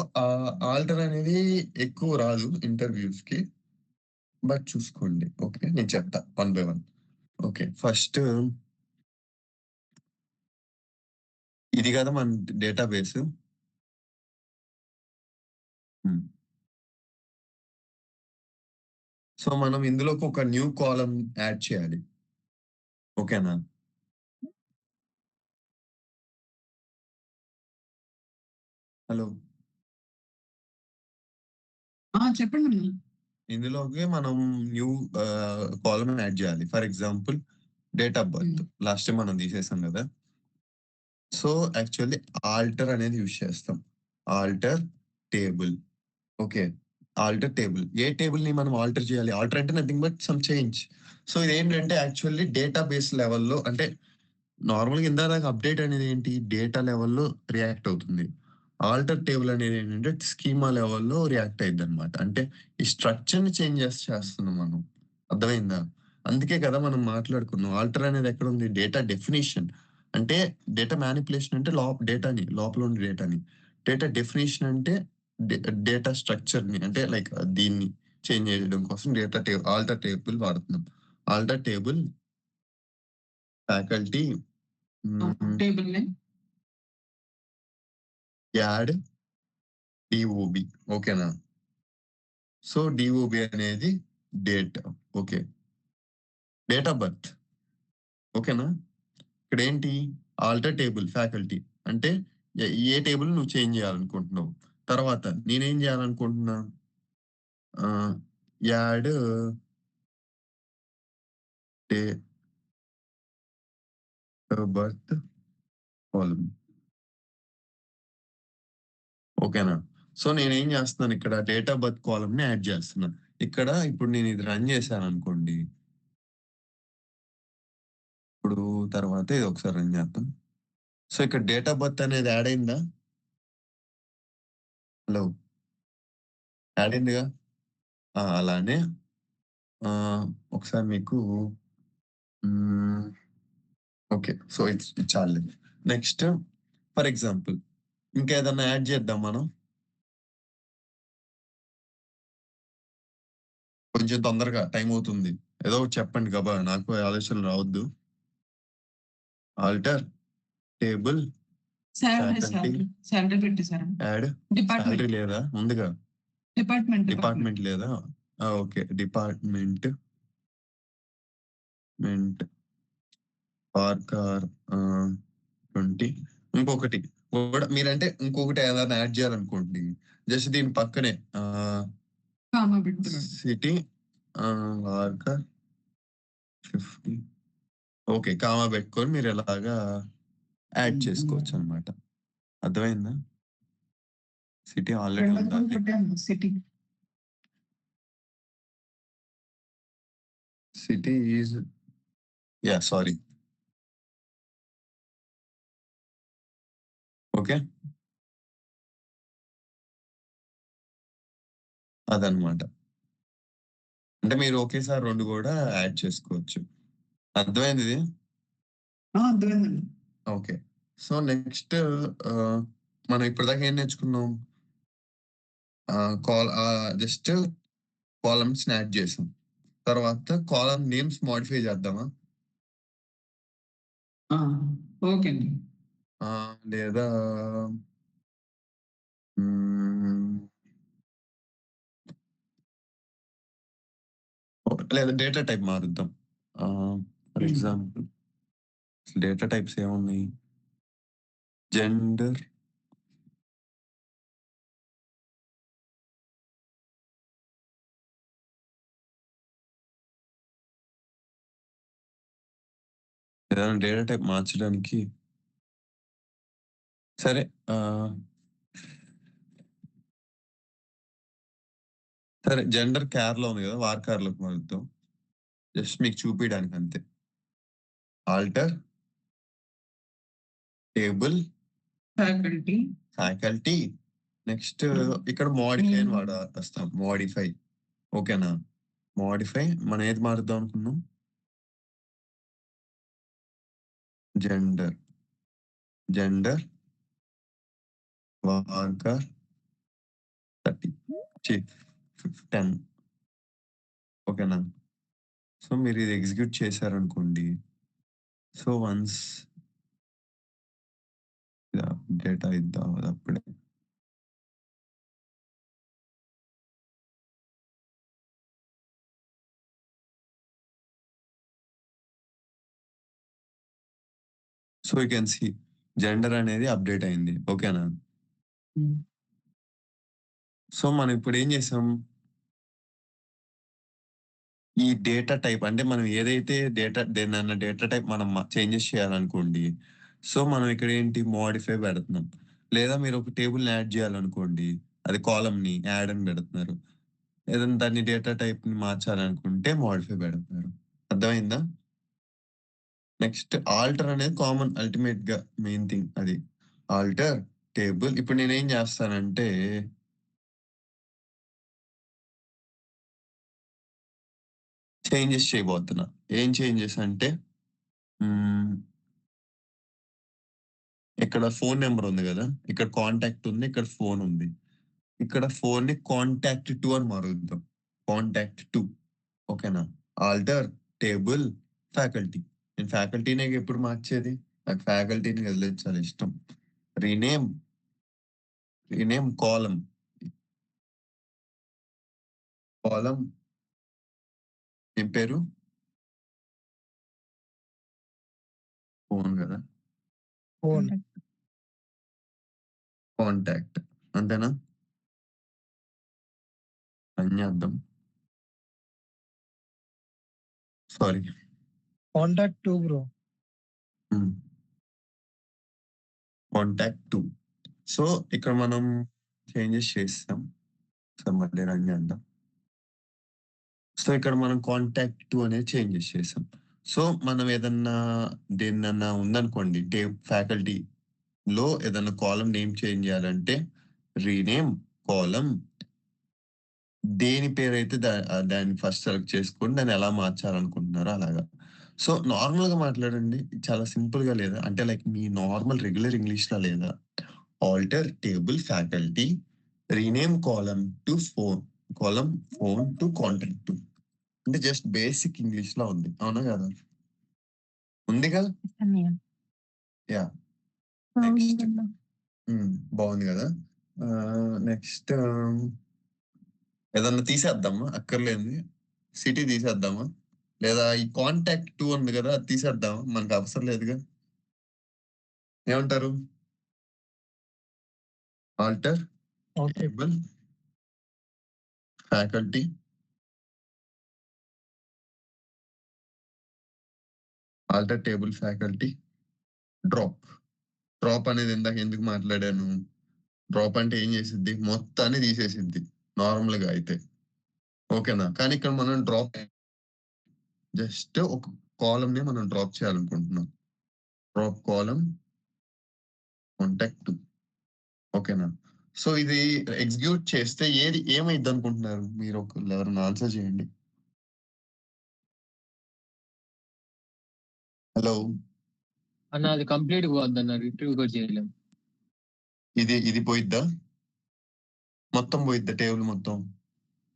alter అనేది ఎక్కువ రాదు ఇంటర్‌వ్యూస్‌కి. బట్ చూసుకోండి. ఓకే. నేను చెప్తా one by one. Okay. First ఇది గదా మన డేటాబేస్. హ్మ్. సో, మనం ఇందులోకి ఒక న్యూ కాలమ్ యాడ్ చేయాలి. ఓకేనా? హలో! చెప్పండన్నా. ఇందులోకి మనం న్యూ కాలమ్ యాడ్ జేయాలి. For example date of hmm. Birth. Last time మనం తీసేసాం గదా! సో, యాక్చువల్లీ ఆల్టర్ అనేది యూజ్ చేస్తాం. Alter table. Okay. Alter table. ఏ టేబుల్‌ని మనం ఆల్టర్ చేయాలి? ఆల్టర్ అంటే nothing but some change. So, ఇదేంటంటే యాక్చువల్లీ డేటాబేస్ లెవెల్‌లో అంటే నార్మల్‌గా ఇందాక అప్డేట్ అనేది ఏంటి? డేటా లెవెల్‌లో రియాక్ట్ అవుతుంది. ఆల్టర్ టేబుల్ అనేది ఏంటంటే స్కీమా లెవెల్‌లో రియాక్ట్ అయిద్దనమాట. అంటే ఈ స్ట్రక్చర్‌ని చేంజెస్ చేస్తున్నాం మనం. అర్థమైందా? అందుకే కదా మనం మాట్లాడుకున్నాం. ఆల్టర్ అనేది ఎక్కడుంది? Data definition. అంటే డేటా మానిప్యులేషన్ అంటే డేటాని లోపల ఉన్న డేటాని. డేటా డెఫినిషన్ అంటే డే డేటా స్ట్రక్చర్‌ని అంటే లైక్ దీన్ని చేంజ్ చేయడం కోసం ఆల్టర్ టేబుల్ వాడుతున్నాం. ఆల్టర్ టేబుల్ ఫ్యాకల్టీ హ్మ్. Table name. Add DOB. ఓకేనా? సో, డిఓబి అనేది date. Okay. Date of birth. ఓకేనా? ఇక్కడేంటి ఆల్టర్ టేబుల్ ఫ్యాకల్టీ. అంటే ఏ టేబుల్ నువ్వు చేంజ్ చేయాలనుకుంటున్నావు. తర్వాత నేనేం చేయాలనుకుంటున్నా ఆహ్, యాడ్ డే బర్త్ కాలమ్. ఓకేనా? సో, నేనేం చేస్తున్నాను ఇక్కడ డేట్ ఆఫ్ బర్త్ కాలమ్‌ని యాడ్ చేస్తున్నా. ఇక్కడ ఇప్పుడు నేను ఇది రన్ చేశాననుకోండి. ఇప్పుడు తర్వాత ఇది ఒకసారి రన్ చేద్దాం. సో, ఇక్కడ డేట్ ఆఫ్ బర్త్ అనేది యాడ్ అయిందా? హలో! యాడ్ అయిందిగా? అలానే ఆహ్, ఒకసారి మీకు హ్మ్. ఓకే. సో, ఇది చాలులే. నెక్స్ట్ ఫర్ ఎగ్జాంపుల్ ఇంకేదన్నా యాడ్ చేద్దాం మనం. కొంచెం తొందరగా టైం అవుతుంది. ఏదో ఒకటి చెప్పండి గబా నాకు ఆలోచనలు రావద్దు. Alter table salary, faculty salary. Salary పెట్టేసారండి. Add salary department. లేదా? ఉందిగా. డిపార్ట్‌మెంట్. డిపార్ట్‌మెంట్ లేదా? ఓకే. డిపార్ట్‌మెంట్ మెంట్ పార్కర్ 20 ఇంకొకటి కూడా మీరంటే ఇంకొకటి ఏదైనా యాడ్ చేయాలనుకోండి. జస్ట్ దీని పక్కనే కామా పెడుతున్నాడు. City varchar 50 okay. కామా పెట్టుకొని మీరు ఇలాగా యాడ్ చేసుకోవచ్చు అనమాట. అర్థమైందా? సిటీ ఆల్రెడీ రెండోది ఉందా? కూడా పెట్టాను city. City is sorry. Okay. అదనమాట. అంటే మీరు ఒకేసారి 2 కూడా యాడ్ చేసుకోవచ్చు. అర్థమైందా ఇది? అర్థమైందండి. ఓకే. సో, నెక్స్ట్ మనం ఇప్పటిదాకా ఏం నేర్చుకున్నాం? జస్ట్ కాలమ్స్‌ని యాడ్ చేసాం. తర్వాత కాలమ్ నేమ్స్ మోడిఫై చేద్దామా? ఆ! ఓకే అండి. లేదా హ్మ్. లేదా డేటా టైప్ మారుద్దాం. ఫర్ ఎగ్జాంపుల్ డేటా టైప్స్ ఏమున్నాయి? జెండర్ ఏదైనా డేటా టైప్ మార్చడానికి సరే. సరే జెండర్ క్యార్‌లో ఉంది కదా! వార్ కార్‌లోకి మారుద్దాం. జస్ట్ మీకు చూపియడానికి అంతే. ఆల్టర్ టేబుల్ ఫ్యాకల్టీ నెక్స్ట్ ఇక్కడ మోడిఫై అని వాడేస్తాం. మోడిఫై ఓకేనా? మోడిఫై మనం ఏది మారుద్దాం అనుకున్నాం? జెండర్. జెండర్ వార్కర్ 30 ఛీ 10 ఓకేనా? సో, మీరు ఇది ఎగ్జిక్యూట్ చేశారనుకోండి. సో, వన్స్ ఇది అప్డేట్ అయిద్దా అప్పుడే. So, you can see gender అనేది అప్డేట్ అయింది. ఓకేనా? సో, మనం ఇప్పుడు ఏం చేసాం? ఈ డేటా టైప్ అంటే మనం ఏదైతే దేన్నన్నా డేటా టైప్ మనం చేంజెస్ చేయాలనుకోండి. సో, మనం ఇక్కడ ఏంటి మోడిఫై పెడుతున్నాం. లేదా మీరు ఒక టేబుల్‌ని యాడ్ చేయాలనుకోండి. అది కాలమ్‌ని యాడ్ అని పెడుతున్నారు. ఏదైనా దాన్ని డేటా టైప్‌ని మార్చాలనుకుంటే మోడిఫై పెడుతున్నారు. అర్థమైందా? నెక్స్ట్ ఆల్టర్ అనేది కామన్ అల్టిమేట్‌గా మెయిన్ థింగ్ అది. ఆల్టర్ టేబుల్ ఇప్పుడు నేనేం చేస్తానంటే చేంజెస్ చేయబోతున్నా. ఏం చేంజెస్ అంటే హ్మ్. ఇక్కడ ఫోను నంబర్ ఉంది గదా! ఇక్కడ కాంటాక్ట్ ఉంది. ఇక్కడ ఫోన్ ఉంది. ఇక్కడ ఫోన్‌ని కాంటాక్ట్ 2 అని మారుద్దాం. కాంటాక్ట్ 2 ఓకేనా? Alter table faculty. నేను ఫ్యాకల్టీనే ఎప్పుడు మార్చేది. నాకు ఫ్యాకల్టీని వదిలేయడం చాలా ఇష్టం. Rename, rename column. కాలమ్ ఏం పేరు? ఫోన్ గదా! ఫోన్. కాంటాక్ట్ అంతేనా? రన్ చేద్దాం. సారీ. Contact 2 bro. హ్మ్. కాంటాక్ట్ 2. సో, ఇక్కడ మనం చేంజెస్ చేసాం. సో, మళ్ళీ రన్ చేద్దాం. సో, ఇక్కడ మనం కాంటాక్ట్ 2 అనేది చేంజెస్ చేసాం. సో, మనం ఏదన్నా దేన్నన్నా ఉందనుకోండి ఫ్యాకల్టీలో ఏదన్నా కాలమ్ నేమ్ చేంజ్ చేయాలంటే రీనేమ్ కాలమ్ దేని పేరైతే దాన్ని ఫస్ట్ సెలెక్ట్ చేసుకొని దాన్ని ఎలా మార్చాలనుకుంటున్నారో అలాగా. సో, నార్మల్‌గా మాట్లాడండి. చాలా సింపుల్‌గా లేదా? అంటే లైక్ మీ నార్మల్ రెగ్యులర్ ఇంగ్లీష్‌లా లేదా? Alter table faculty rename column to phone to contact. అంటే జస్ట్ బేసిక్ ఇంగ్లీష్‌లా ఉంది. అవునా కాదా? ఉందిగా? యాహ్! నెక్స్ట్ బావుంది గదా! నెక్స్ట్ ఏదన్నా తీసేద్దామా అక్కర్లేనిది? సిటీ తీసేద్దామా? లేదా ఈ కాంటాక్ట్ 2 ఉంది గదా! అది తీసేద్దామా? మనకు అవసరం లేదుగా. ఏమంటారు? Alter okay. Table faculty alter table faculty drop. Drop అనేది ఇందాక ఎందుకు మాట్లాడాను? డ్రాప్ అంటే ఏం చేసిద్ది? మొత్తాన్ని తీసేసిద్ది నార్మల్‌గా అయితే. ఓకేనా? కానీ ఇక్కడ మనం జస్ట్ ఒక కాలమ్‌ని మనం డ్రాప్ చేయాలనుకుంటున్నాం. డ్రాప్ కాలమ్ కాంటాక్ట్ 2 ఓకేనా? సో, ఇది ఎగ్జిక్యూట్ చేస్తే ఏమైద్దనుకుంటున్నారు? మీరు ఒకళ్ళు ఎవరైనా ఆన్సర్ చేయండి. హలో! అన్న అది కంప్లీట్ పోద్దన్న, రిట్రీవ్ కూడా చేయలేం. ఇది పోయిద్దా? మొత్తం పోయిద్దా టేబుల్ మొత్తం?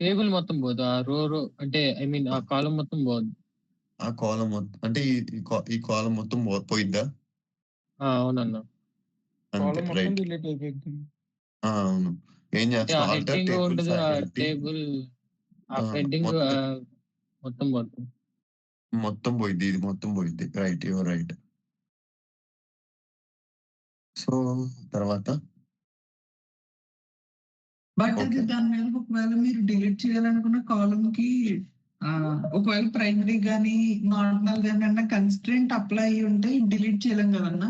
టేబుల్ మొత్తం పోదు. ఆ రో అంటే ఐ మీన్ ఆ కాలం మొత్తం పోదు. ఆ కాలమ్ మొత్తం అంటే ఈ కాలమ్ మొత్తం పోయిద్దా? అవునన్న. అంతే కాలం మొత్తం రైట్. డిలీట్ అయిపోయింది. అవును. ఏం అంటే ఆ చేస్తాం? ఆల్టర్ హెడ్డింగ్ టేబుల్ ఉంటుంది, ఆ ఫ్యాకల్టీ టేబుల్ ఆ హెడ్డింగ్ మొత్తం మొత్తం పోతుంది. మొత్తం పోయిద్ది. ఇది మొత్తం పోయిద్ది. రైట్. Your right. సో, తర్వాత బట్ అది ఓకే. దాని మీద ఒకవేళ మీరు డిలీట్ చేయాలనుకున్న కాలమ్ కి ఒకవేళ ప్రైమరీ గానీ నార్మల్ గానీ అన్న కన్స్ట్రెంట్ అప్లై అయ్యి ఉంటే డిలీట్ చేయలేం కదన్నా.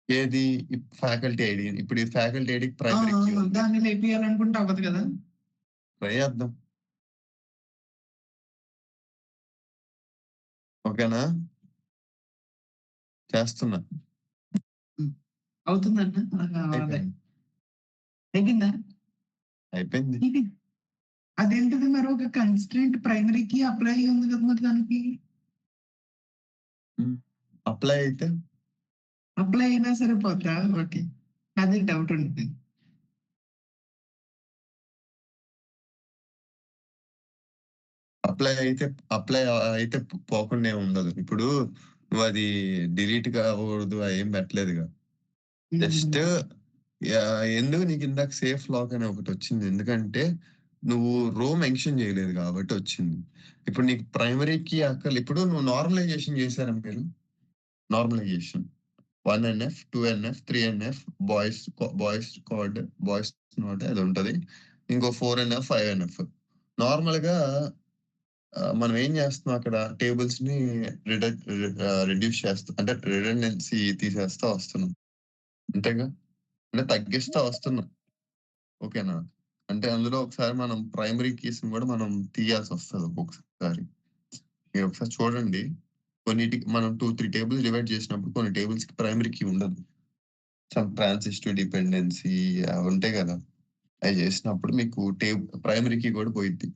ఏది? Faculty ID. ఇప్పుడు ఈ ఫ్యాకల్టీ ఐడికి ప్రైమరీ కీ ఉంది. దాన్ని లేపియాలనుకుంటే అవ్వదు కదా. ట్రై చేద్దాం. ఓకేనా? చేస్తున్నా. అవుతుందన్న. అదే అయిపోయింది. తగ్గిందా? అయిపోయింది. ఇది అదేంటిది మరి ఒక కన్స్ట్రెంట్ ప్రైమరీకి అప్లై అయ్యి ఉంది కదా మరి దానికి. అప్లై అయితే అప్లై అయినా సరిపోతా. ఓకే, అదే డౌట్ ఉంటుంది. అప్లై అయితే పోకుండా ఏమి ఉండదు. ఇప్పుడు నువ్వు అది డిలీట్ కాకూడదు ఏం పెట్టలేదుగా. జస్ట్ ఎందుకు నీకు ఇందాక సేఫ్ లాక్ అని ఒకటి వచ్చింది. ఎందుకంటే నువ్వు రో మెన్షన్ చేయలేదు కాబట్టి వచ్చింది. ఇప్పుడు నీకు ప్రైమరీ కీ ఇప్పుడు నువ్వు నార్మలైజేషన్ చేశారా మీరు? Normalisation 1NF, 2NF, 3NF Boyce Codd, Boyce note అది ఉంటది. ఇంకో 4NF, 5NF. నార్మల్‌గా మనం ఏం చేస్తున్నాం అక్కడ టేబుల్స్‌ని రిడ్యూస్ చేస్తాం. అంటే రిడెండెన్సీ తీసేస్తా వస్తున్నాం. అంతేగా? అంటే తగ్గిస్తా వస్తున్నాం. ఓకేనా? అంటే అందులో ఒకసారి మనం ప్రైమరీ కీస్‌ని కూడా మనం తీయాల్సొస్తది ఒక్కొక్కసారి. మీరు ఒకసారి చూడండి. కొన్నిటికి మనం 2, 3 టేబుల్స్ డివైడ్ చేసినప్పుడు కొన్ని టేబుల్స్‌కి ప్రైమరీ కీ ఉండదు. సమ్ ట్రాన్సిస్టివ్ డిపెండెన్సీ అవి ఉంటాయి గదా! అయి చేసినప్పుడు మీకు ప్రైమరీ కీ కూడా పోయిద్ది.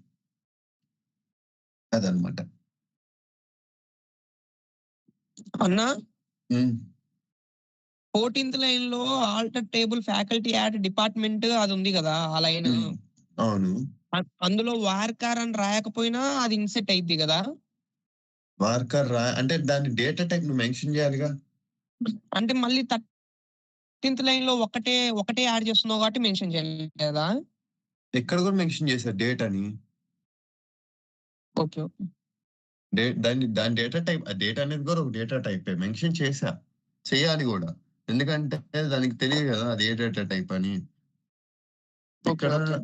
అదనమాట. అన్నా హ్మ్. 14th లైన్ లో alter table faculty add department అది ఉంది కదా ఆ లైన్. అవును. అందులో వార్కార్ అని రాయకపోయినా అది ఇన్సెట్ అయిద్ది కదా. మార్కర్ అంటే దాని డేటా టైప్ నువ్వు మెన్షన్ చేయాలిగా. అంటే మళ్ళీ 13th లైన్ లో ఒకటే యాడ్ చేస్తున్నావు కాబట్టి మెన్షన్ చేయలేదా? ఎక్కడ కూడా మెన్షన్ చేశారు డేటాని. ఓకే. దాని డేటా టైప్ డేటా అనేది కూడా ఒక డేటా టైపే. మెన్షన్ చేశా. చేయాలి గూడా. ఎందుకంటే దానికి తెలియదు గదా! అది ఏ డేటా టైప్ అని. ఓకే. ఇక్కడ ఓకే.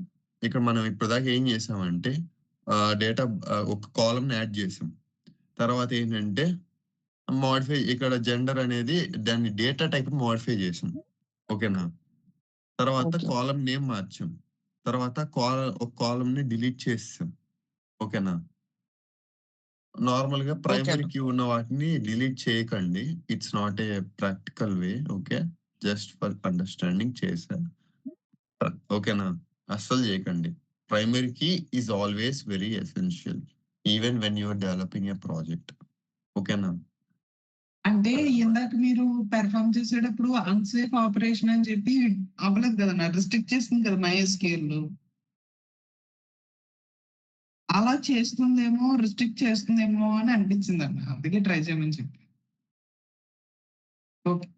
ఇక్కడ మనం ఇప్పటిదాకా ఏం చేసామంటే డేటా ఒక కాలమ్‌ని యాడ్ చేసాం. తర్వాత ఏంటంటే ఇక్కడ జెండర్ అనేది దాని డేటా టైప్‌ని మోడిఫై చేసాం. ఓకేనా? తర్వాత ఓకే. Column name మార్చాం. తర్వాత ఒక కాలమ్‌ని డిలీట్ చేసేసాం. ఓకేనా? నార్మల్‌గా ఓకే ప్రైమరీ అన్న. కీ ఉన్న వాటిని డిలీట్ చేయకండి. It's not a practical way. Okay. Just for understanding చేశా. ఓకేనా? అస్సలు చేయకండి. Primary key is always very essential. Even when you are developing a project. ఓకేనా? అంటే ఇందాక మీరు పెర్ఫార్మ్ చేసేటప్పుడు అన్‌సేఫ్ ఆపరేషన్ అని చెప్పి అవ్వలేదు కదన్నా. రిస్ట్రిక్ట్ చేస్తుంది కదా MySQL. అలా చేస్తుందేమో, రిస్ట్రిక్ట్ చేస్తుందేమో అని అనిపించిందన్న. అందుకే ట్రై చేయమని చెప్పి. ఓకే.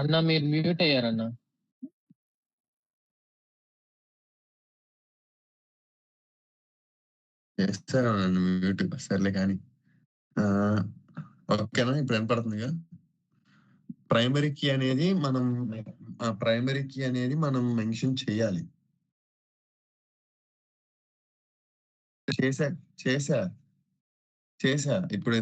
అన్న మీరు మ్యూట్ అయ్యారన్న. చేస్తారా నన్ను మ్యూట్? సర్లే కానీ ఓకేనా, ఇప్పుడు వినపడుతుందిగా. ప్రైమరీ కీ అనేది మనం మెన్షన్ చేయాలి. చేసా చేసా చేసా ఇప్పుడు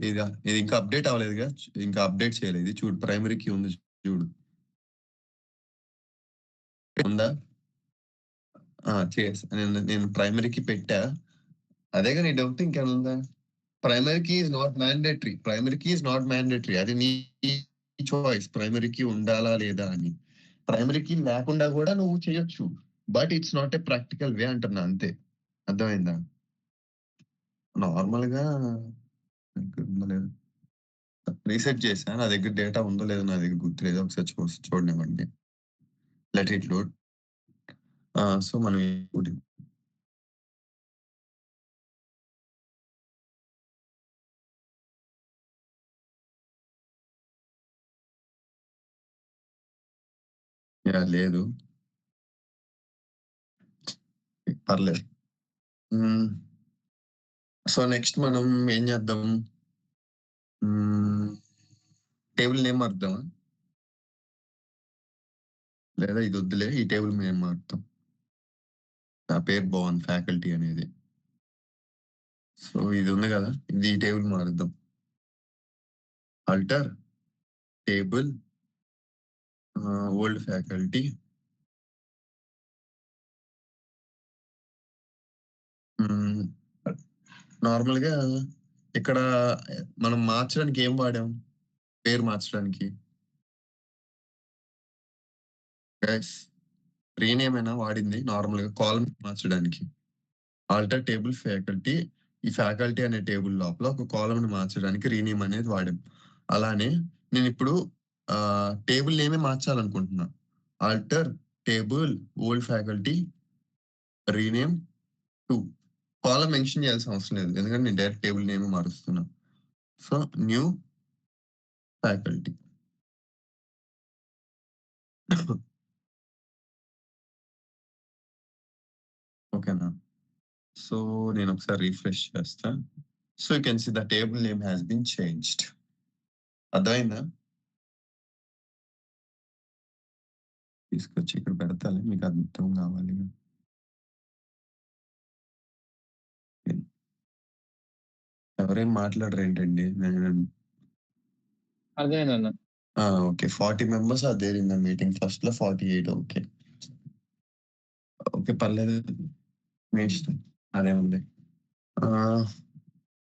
ఇది ఇంకా అప్డేట్ అవ్వలేదుగా, ఇంకా అప్డేట్ చేయలేదు. ఇది చూడు, ప్రైమరీ కీ ఉంది చూడు, ఉందా? చేసా, నేను ప్రైమరీ కీ పెట్టా. అదేగా నీ డౌట్, ఇంకేమైనా ఉందా? Primary key is not mandatory. అది నీ చాయిస్, ప్రైమరీ కీ ఉండాలా లేదా అని. ప్రైమరీ కీ లేకుండా కూడా నువ్వు చేయొచ్చు, but it's not a practical వే అంటున్నా, అంతే. అర్థమైందా? నార్మల్ గా లేదు, రీసెట్ చేసా. నా దగ్గర డేటా ఉందో లేదో నా దగ్గర గుర్తులేదు, ఒకసారి చూడనివ్వండి. Let it load. సో మనం లేదు, పర్లేదు. సో నెక్స్ట్ మనం ఏం చేద్దాం? టేబుల్ నేమ్ మారుద్దామా, లేదా ఇది వద్దులే, ఈ టేబుల్ నేమ్ మారుతాం. నా పేరు బాగుంది, ఫ్యాకల్టీ అనేది. సో ఇది ఉంది కదా, ఇది ఈ టేబుల్ మారుద్దాం. Alter table old faculty. Normal గా ఇక్కడ మనం మార్చడానికి ఏం వాడాం? పేరు మార్చడానికి రీనేమ్ అయినా వాడింది, నార్మల్ గా కాలమ్ మార్చడానికి. ఆల్టర్ టేబుల్ ఫ్యాకల్టీ, ఈ ఫ్యాకల్టీ అనే టేబుల్ లోపల ఒక కాలమ్ ని మార్చడానికి రీనేమ్ అనేది వాడాం. అలానే నేను ఇప్పుడు టేబుల్ నేమే మార్చాలనుకుంటున్నా. Alter table old faculty rename to. Column mention చేయాల్సిన అవసరం లేదు, ఎందుకంటే నేను డైరెక్ట్ టేబుల్ నేమ్ మారుస్తున్నా. So new faculty. ఓకేనా? సో నేను ఒకసారి రిఫ్రెష్ చేస్తా. So you can see the table name has been changed. అర్థమైందా? తీసుకొచ్చి ఇక్కడ పెడతాను, మీకు అర్థం కావాలి. ఎవరేం మాట్లాడరు ఏంటండి? అదేనన్న. Okay, 40 members are there in the meeting. First లో 48. ఓకే ఓకే, పర్లేదు, మీ ఇష్టం, అదే ఉంది.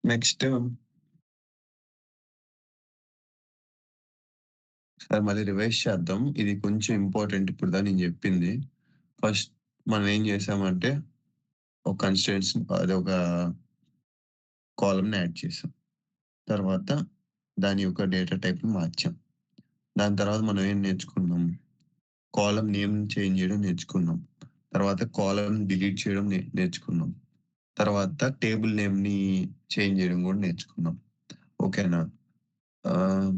నెక్స్ట్ సార్ మళ్ళీ రివైజ్ చేద్దాం. ఇది కొంచెం ఇంపార్టెంట్ ఇప్పుడు దా నేను చెప్పింది. ఫస్ట్ మనం ఏం చేసామంటే ఒక కన్స్టెంట్స్, అది ఒక కాలమ్ని యాడ్ చేసాం. తర్వాత దాని యొక్క డేటా టైప్ని మార్చాం. దాని తర్వాత మనం ఏం నేర్చుకున్నాం? కాలం నేమ్ చేంజ్ చేయడం నేర్చుకున్నాం. తర్వాత కాలం డిలీట్ చేయడం నేర్చుకున్నాం. తర్వాత టేబుల్ నేమ్ని చేంజ్ చేయడం కూడా నేర్చుకున్నాం. ఓకేనా?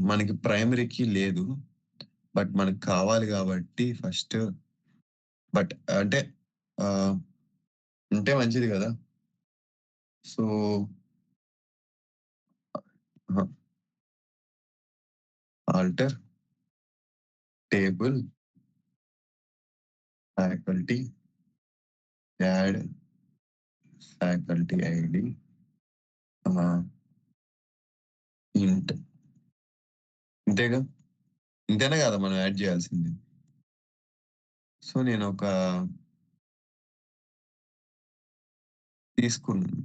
మనకి ప్రైమరీకి లేదు, బట్ మనకు కావాలి కాబట్టి ఫస్ట్, బట్ అంటే ఉంటే మంచిది కదా. So alter table faculty add faculty ID int. ఇంతేగా, ఇంతేనే కదా మనం యాడ్ చేయాల్సింది. సో నేను ఒక తీసుకున్నాను.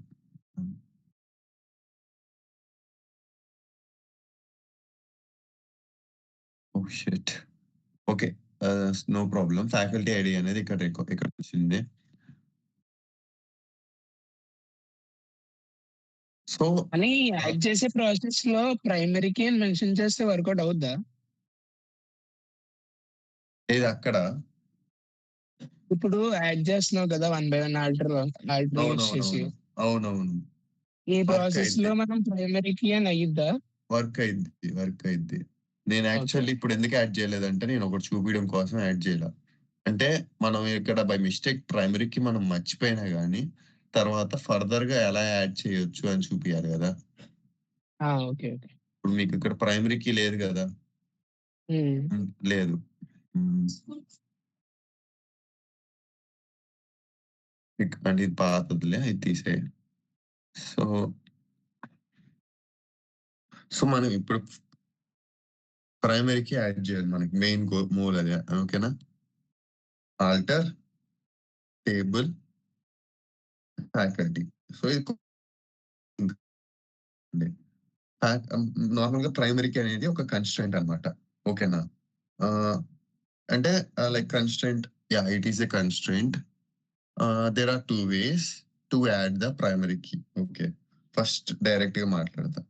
Okay, no problem. Faculty ID అనేది ఇక్కడ వచ్చింది. సో అని యాడ్ చేసే ప్రాసెస్ లో ప్రైమరీకి అని మెన్షన్ చేస్తే వర్కౌట్ అవుద్దా? ఇది అక్కడ ఇప్పుడు యాడ్ చేస్తున్నావు కదా 1 by 1 ఆల్టర్ యూస్ చేసి, అవునవును, ఈ ప్రాసెస్ లో మనం ప్రైమరీకి అని అయ్యిద్దా? వర్క్ అయింది. నేను ఓకే. యాక్చువల్లీ ఇప్పుడు ఎందుకు యాడ్ చేయలేదంటే నేను ఒకటి చూపియడం కోసం యాడ్ చేయలా. అంటే మనం ఇక్కడ బై మిస్టేక్ ప్రైమరీకి మనం మర్చిపోయినా గానీ, తర్వాత ఫర్దర్‌గా ఎలా యాడ్ చేయొచ్చు అని చూపియాలి గదా! ఓకే. ఓకే. ఇప్పుడు మీకు ఇక్కడ ప్రైమరీ కీ లేదు గదా! లేదు. హ్మ్. అంటే ఇది పాతదిలే. ఇది తీసేయండి. సో, మనం ఇప్పుడు ప్రైమరీకి యాడ్ చేయాలి మనకి మెయిన్ మూల్ అదే. ఓకేనా? Alter, table, faculty. సో, ఇది ఉంది. నార్మల్‌గా ప్రైమరీకి అనేది ఒక కన్‌స్ట్రెయింట్ అన్నమాట. ఓకేనా? ఆహ్, అంటే like constraint yeah! It is a constraint. There are 2 ways to add the primary key. Okay. First డైరెక్ట్‌గా మాట్లాడతా.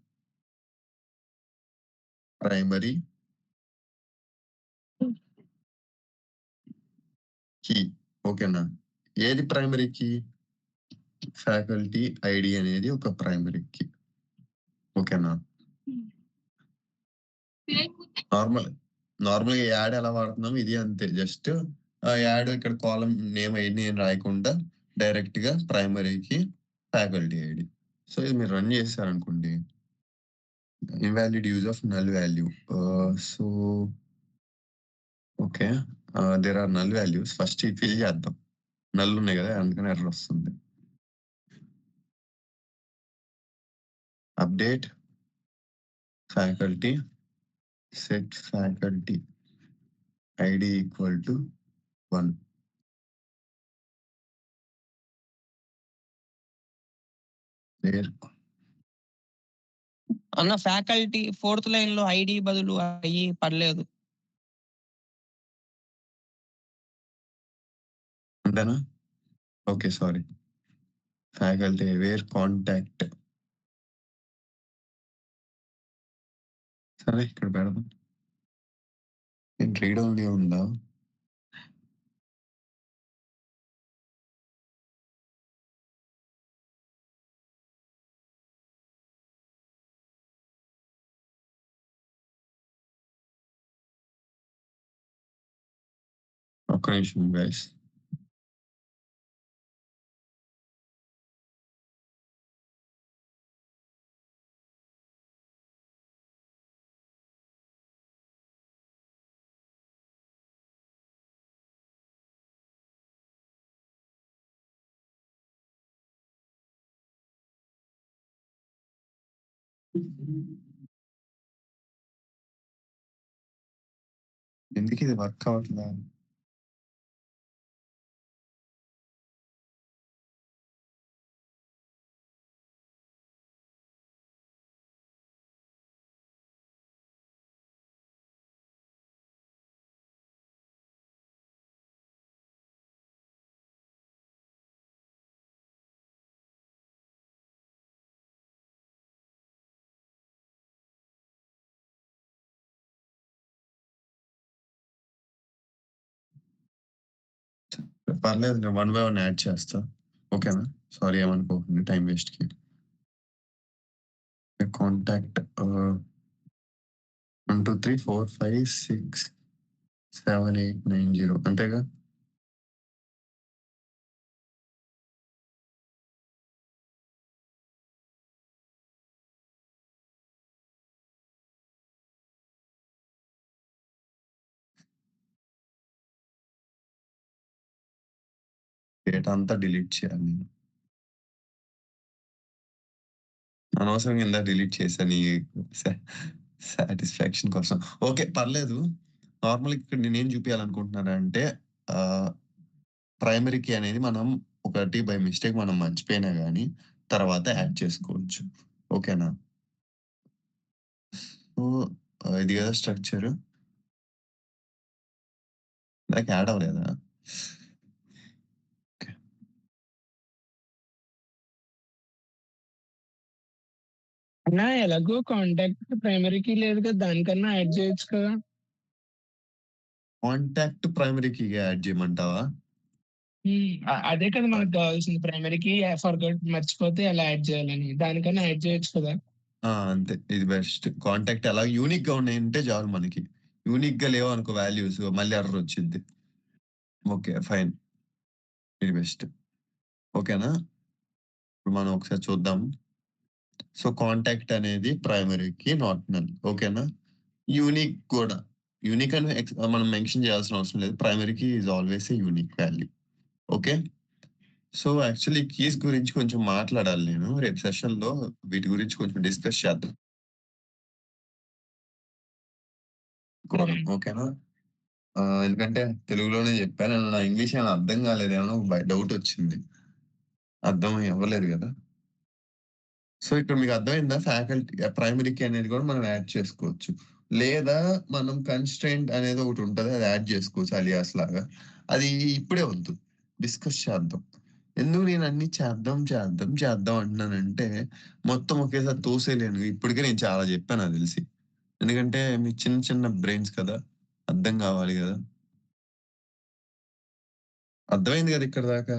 Primary key. ఓకేనా? ఏది ప్రైమరీ కీ? ఫ్యాకల్టీ ఐడీ అనేది ఒక ప్రైమరీ కీ. ఓకేనా? నార్మల్‌గా యాడ్ ఎలా వాడుతున్నాం ఇది అంతే. జస్ట్ యాడ్ ఇక్కడ కాలమ్ నేమ్ ఐడీ అని రాయకుండా డైరెక్ట్‌గా ప్రైమరీకి ఫ్యాకల్టీ ఐడీ. సో, ఇది మీరు రన్ చేశారనుకోండి. Invalid use of null value. So, okay. There are null values. First ఇది ఫిల్ చేద్దాం. నల్ ఉన్నాయి కదా! అందుకని ఎర్రర్ వస్తుంది. Update faculty set faculty ID equal to 1. Where అన్న ఫ్యాకల్టీ 4th లైన్‌లో ఐడీ బదులు అయ్యి పడలేదు. అంతేనా? Okay. Sorry. Faculty where contact. సరే ఇక్కడ పెడదాం. రీడ్ ఓన్లీ ఉందా? ఒక్క నిమిషం గైస్. ఎందుకు ఇది వర్క్ అవ్వట్లా? పర్లేదు నేను 1 బై 1 యాడ్ చేస్తా. ఓకేనా? సారీ ఏమనుకోకండి టైం వేస్ట్‌కి. కాంటాక్ట్ 1, 2, 3, 4, 5, 6, 7, 8, 9, 0 అంతేగా? డేటా అంతా డిలీట్ చేయాలి నేను. అనవసరంగా ఇందాక డిలీట్ చేశా నీ సాటిస్ఫాక్షన్ కోసం. ఓకే. పర్లేదు. నార్మల్‌గా ఇక్కడ నేనేం చూపియాలనుకుంటున్నానంటే ఆహ్, ప్రైమరీ కీ అనేది మనం ఒకటి బై మిస్టేక్ మనం మర్చిపోయినా గానీ తర్వాత యాడ్ చేసుకోవచ్చు. ఓకేనా? సో, ఇది కదా స్ట్రక్చర్. ఇందాక యాడ్ అవ్వలేదా? ఓకే. అన్నా ఎలాగో కాంటాక్ట్ ప్రైమరీకి లేదు కదా! దానికన్నా యాడ్ చేయొచ్చు కదా! కాంటాక్ట్ ప్రైమరీ కీగా యాడ్ చేయమంటావా? అదే కదా మనకు కావాల్సింది ప్రైమరీకి ఫర్‌గాట్ మర్చిపోతే ఎలా యాడ్ చేయాలని. దానికన్నా యాడ్ చేయొచ్చు కదా! అంతే. ఇది బెస్ట్. కాంటాక్ట్ ఎలా యూనిక్‌గా ఉన్నాయంటే చాలు మనకి. యూనిక్‌గా లేవనుకో వాల్యూస్ మళ్ళీ ఎర్రర్ వచ్చిద్ది. ఓకే. ఫైన్. ఇది బెస్ట్. ఓకేనా? ఇప్పుడు మనం ఒకసారి చూద్దాం. సో, కాంటాక్ట్ అనేది ప్రైమరీకి నాట్ నల్. ఓకేనా? యూనిక్ కూడా. యూనిక్ అని మనం మెన్షన్ చేయాల్సిన అవసరం లేదు. Primary key is always a unique value. Okay. So, actually keys గురించి కొంచెం మాట్లాడాలి నేను. రేపు సెషన్‌లో వీటి గురించి కొంచెం డిస్కస్ చేద్దాం. కూడా. ఓకేనా? ఎందుకంటే తెలుగులోనే చెప్పాను. నా ఇంగ్లీష్ ఏమైనా అర్థం కాలేదేమో డౌట్ వచ్చింది. అర్థం అవ్వలేదు గదా! సో, ఇక్కడ మీకు అర్థమైందా? ప్రైమరీకి అనేది కూడా మనం యాడ్ చేసుకోవచ్చు. లేదా మనం కన్‌స్ట్రెయింట్ అనేది ఒకటుంటది. అది యాడ్ చేసుకోవచ్చు అలియాస్ లాగా. అది ఇప్పుడే వద్దు. డిస్కస్ చేద్దాం. ఎందుకు నేను అన్ని చేద్దాం అంటున్నానంటే, మొత్తం ఒకేసారి తోసేయలేను. ఇప్పటికే నేను చాలా చెప్పాను నాకు తెలిసి. ఎందుకంటే మీ చిన్న చిన్న బ్రెయిన్స్ కదా! అర్థం కావాలి గదా! అర్థమైంది గదా ఇక్కడి దాకా?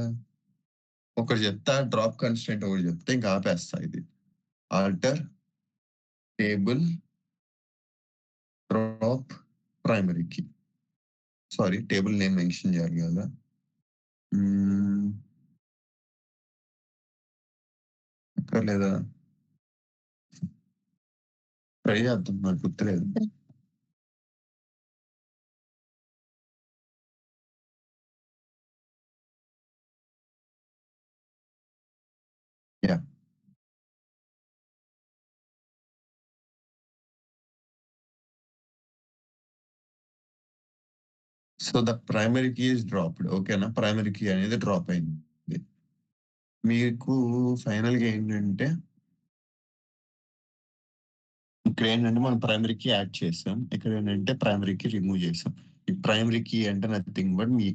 ఒకటి చెప్తా డ్రాప్ కన్‌స్ట్రెయింట్ ఒకటి చెప్తే ఇంక ఆపేస్తా ఇది. Alter, table, drop, primary key. Sorry table name mention చేయాలి గదా! హ్మ్. అక్కర్లేదా? ట్రై చేద్దాం. నాకు గుర్తులేదు. Yeah! So, the primary key is dropped. ఓకేనా? ప్రైమరీ కీ అనేది డ్రాప్ అయింది. మీకు ఫైనల్‌గా ఏంటంటే ఇక్కడేంటంటే మనం ప్రైమరీ కీ యాడ్ చేసాం. ఇక్కడేంటంటే ప్రైమరీ కీ రిమూవ్ చేసాం. ఈ ప్రైమరీ కీ అంటే నథింగ్ బట్ మీ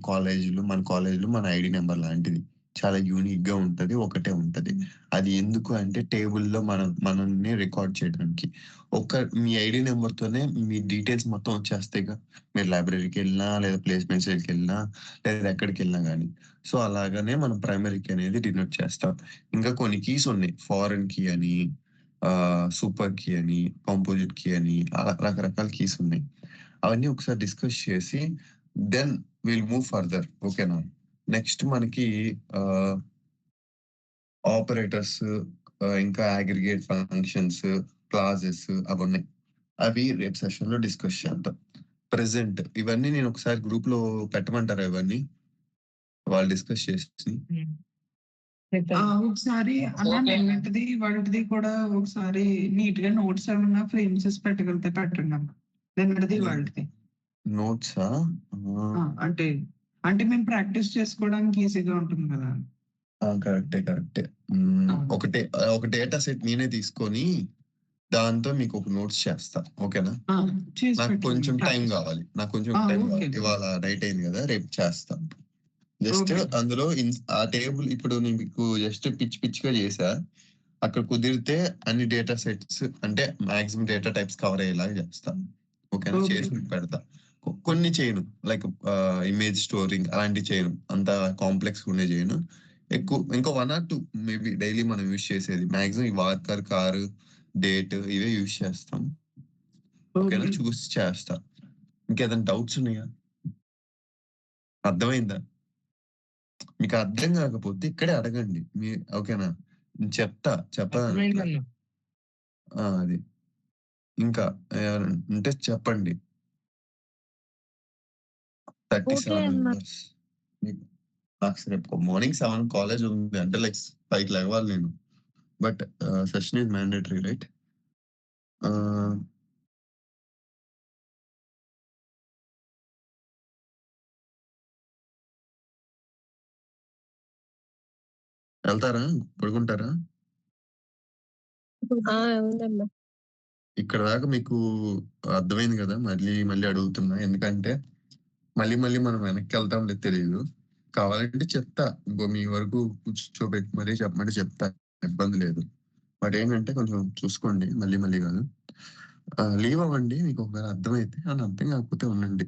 మన కాలేజ్‌లో మన ఐడీ నంబర్ లాంటిది. చాలా యూనిక్‌గా ఉంటది. ఒకటే ఉంటది. అది ఎందుకు అంటే టేబుల్‌లో మనల్ని రికార్డ్ చేయడానికి. మీ ఐడీ నంబర్‌తోనే మీ డీటెయిల్స్ మొత్తం వచ్చేస్తాయిగా. మీరు లైబ్రరీకెళ్ళినా, లేదా ప్లేస్‌మెంట్ సెల్‌కెళ్ళినా, లేదా ఎక్కడికెళ్ళినా గాని. సో, అలాగనే మనం ప్రైమరీ కీ అనేది డినోట్ చేస్తాం. ఇంకా కొన్ని కీస్ ఉన్నాయి. ఫారెన్ కీ అని సూపర్ కీ అని, కాంపోజిట్ కీ అని అలా రకరకాల కీస్ ఉన్నాయి. అవన్నీ ఒకసారి డిస్కస్ చేసి దెన్ విల్ మూవ్ ఫర్దర్. ఓకేనా? నెక్స్ట్ మనకి ఆహ్, ఆపరేటర్స్ ఇంకా అగ్రిగేట్ ఫంక్షన్స్, క్లాజెస్ అవున్నాయి. అవి రేపు సెషన్‌లో డిస్కస్ చేద్దాం. ప్రెజెంట్ ఇవన్నీ నేను ఒకసారి గ్రూప్‌లో పెట్టమంటారా ఇవన్నీ? వాళ్ళు డిస్కస్ చేసి. ఒకసారి అలా ఓకే. వాటిది కూడా ఒకసారి నీట్‌గా నోట్స్ ఏమన్నా ఫ్రేమ్ చేసి పెట్టగలిగితే పెట్టండి అన్న. నిన్నటిది వాళ్ళది. నోట్సా? అంటే మేము ప్రాక్టీస్ చేసుకోవడానికి ఈజీగా ఉంటుంది కదా! కరెక్టే. ఒక డేటా సెట్ నేనే తీసుకొని, దాంతో మీకొక నోట్స్ చేస్తా. ఓకేనా? చేసి నాకు పెట్టండి కొంచెం టైం ప్రాక్టీస్. గావాలి. ఓకే. ఇవాళ నైట్ అయింది గదా! రేపు చేస్తా. Just okay. అందులో ఆ టేబుల్ ఇప్పుడు నేను మీకు జస్ట్ పిచ్చిగా చేశా. అక్కడ కుదిరితే అన్ని డేటా సెట్స్ అంటే మాక్సిమం డేటా టైప్స్ కవర్ అయ్యేలాగా చేస్తా. ఓకేనా? ఓకే. చేసి మీకు పెడతా. కొన్ని చేయను. లైక్ ఇమేజ్ స్టోరింగ్ అలాంటివి చేయను. అంత కాంప్లెక్స్‌గా ఉండేవి చేయను. ఇంకా 1 ఆర్ 2 మేబీ డైలీ మనం యూజ్ చేసేది. మాక్సిమం ఈ వార్కర్, కారు, డేట్ ఇవే యూజ్ చేస్తాం. ఓకేనా? ఓకే. చూసి చేస్తా. ఇంకేదైనా డౌట్స్ ఉన్నాయా? అర్థమైందా? మీకు అర్థం కాకపోతే ఇక్కడే అడగండి. ఓకేనా? నేను చెప్పాలనట్లా. అర్థమైందన్న. అది. ఇంకా ఏమైనా ఉంటే చెప్పండి. ఓకే 37 అన్న. మెంబర్స్. మీకు నాకు రేపు మార్నింగ్ 7 కాలేజ్ ఉంది. అంటే లైక్ 5కి లెగవాలి నేను. But session is mandatory right? ఆహ్, ఎళ్తారా? పడుకుంటారా? అవునన్నా. ఇక్కడ దాకా మీకు అర్థమైంది గదా! మళ్ళీ అడుగుతున్నా. ఎందుకంటే మళ్ళీ మనం వెనక్కెళ్తామో లేదో తెలీదు. కావాలంటే చెప్తా. మీ వరకు కూర్చోబెట్టి మరీ చెప్పమంటే చెప్తా. ఇబ్బంది లేదు. బట్ ఏంటంటే కొంచెం చూసుకోండి. మళ్ళీ గాదు. లీవ్ అవ్వండి. మీకు ఒకవేళ అర్థమైతే. అర్థం కాకపోతే ఉండండి.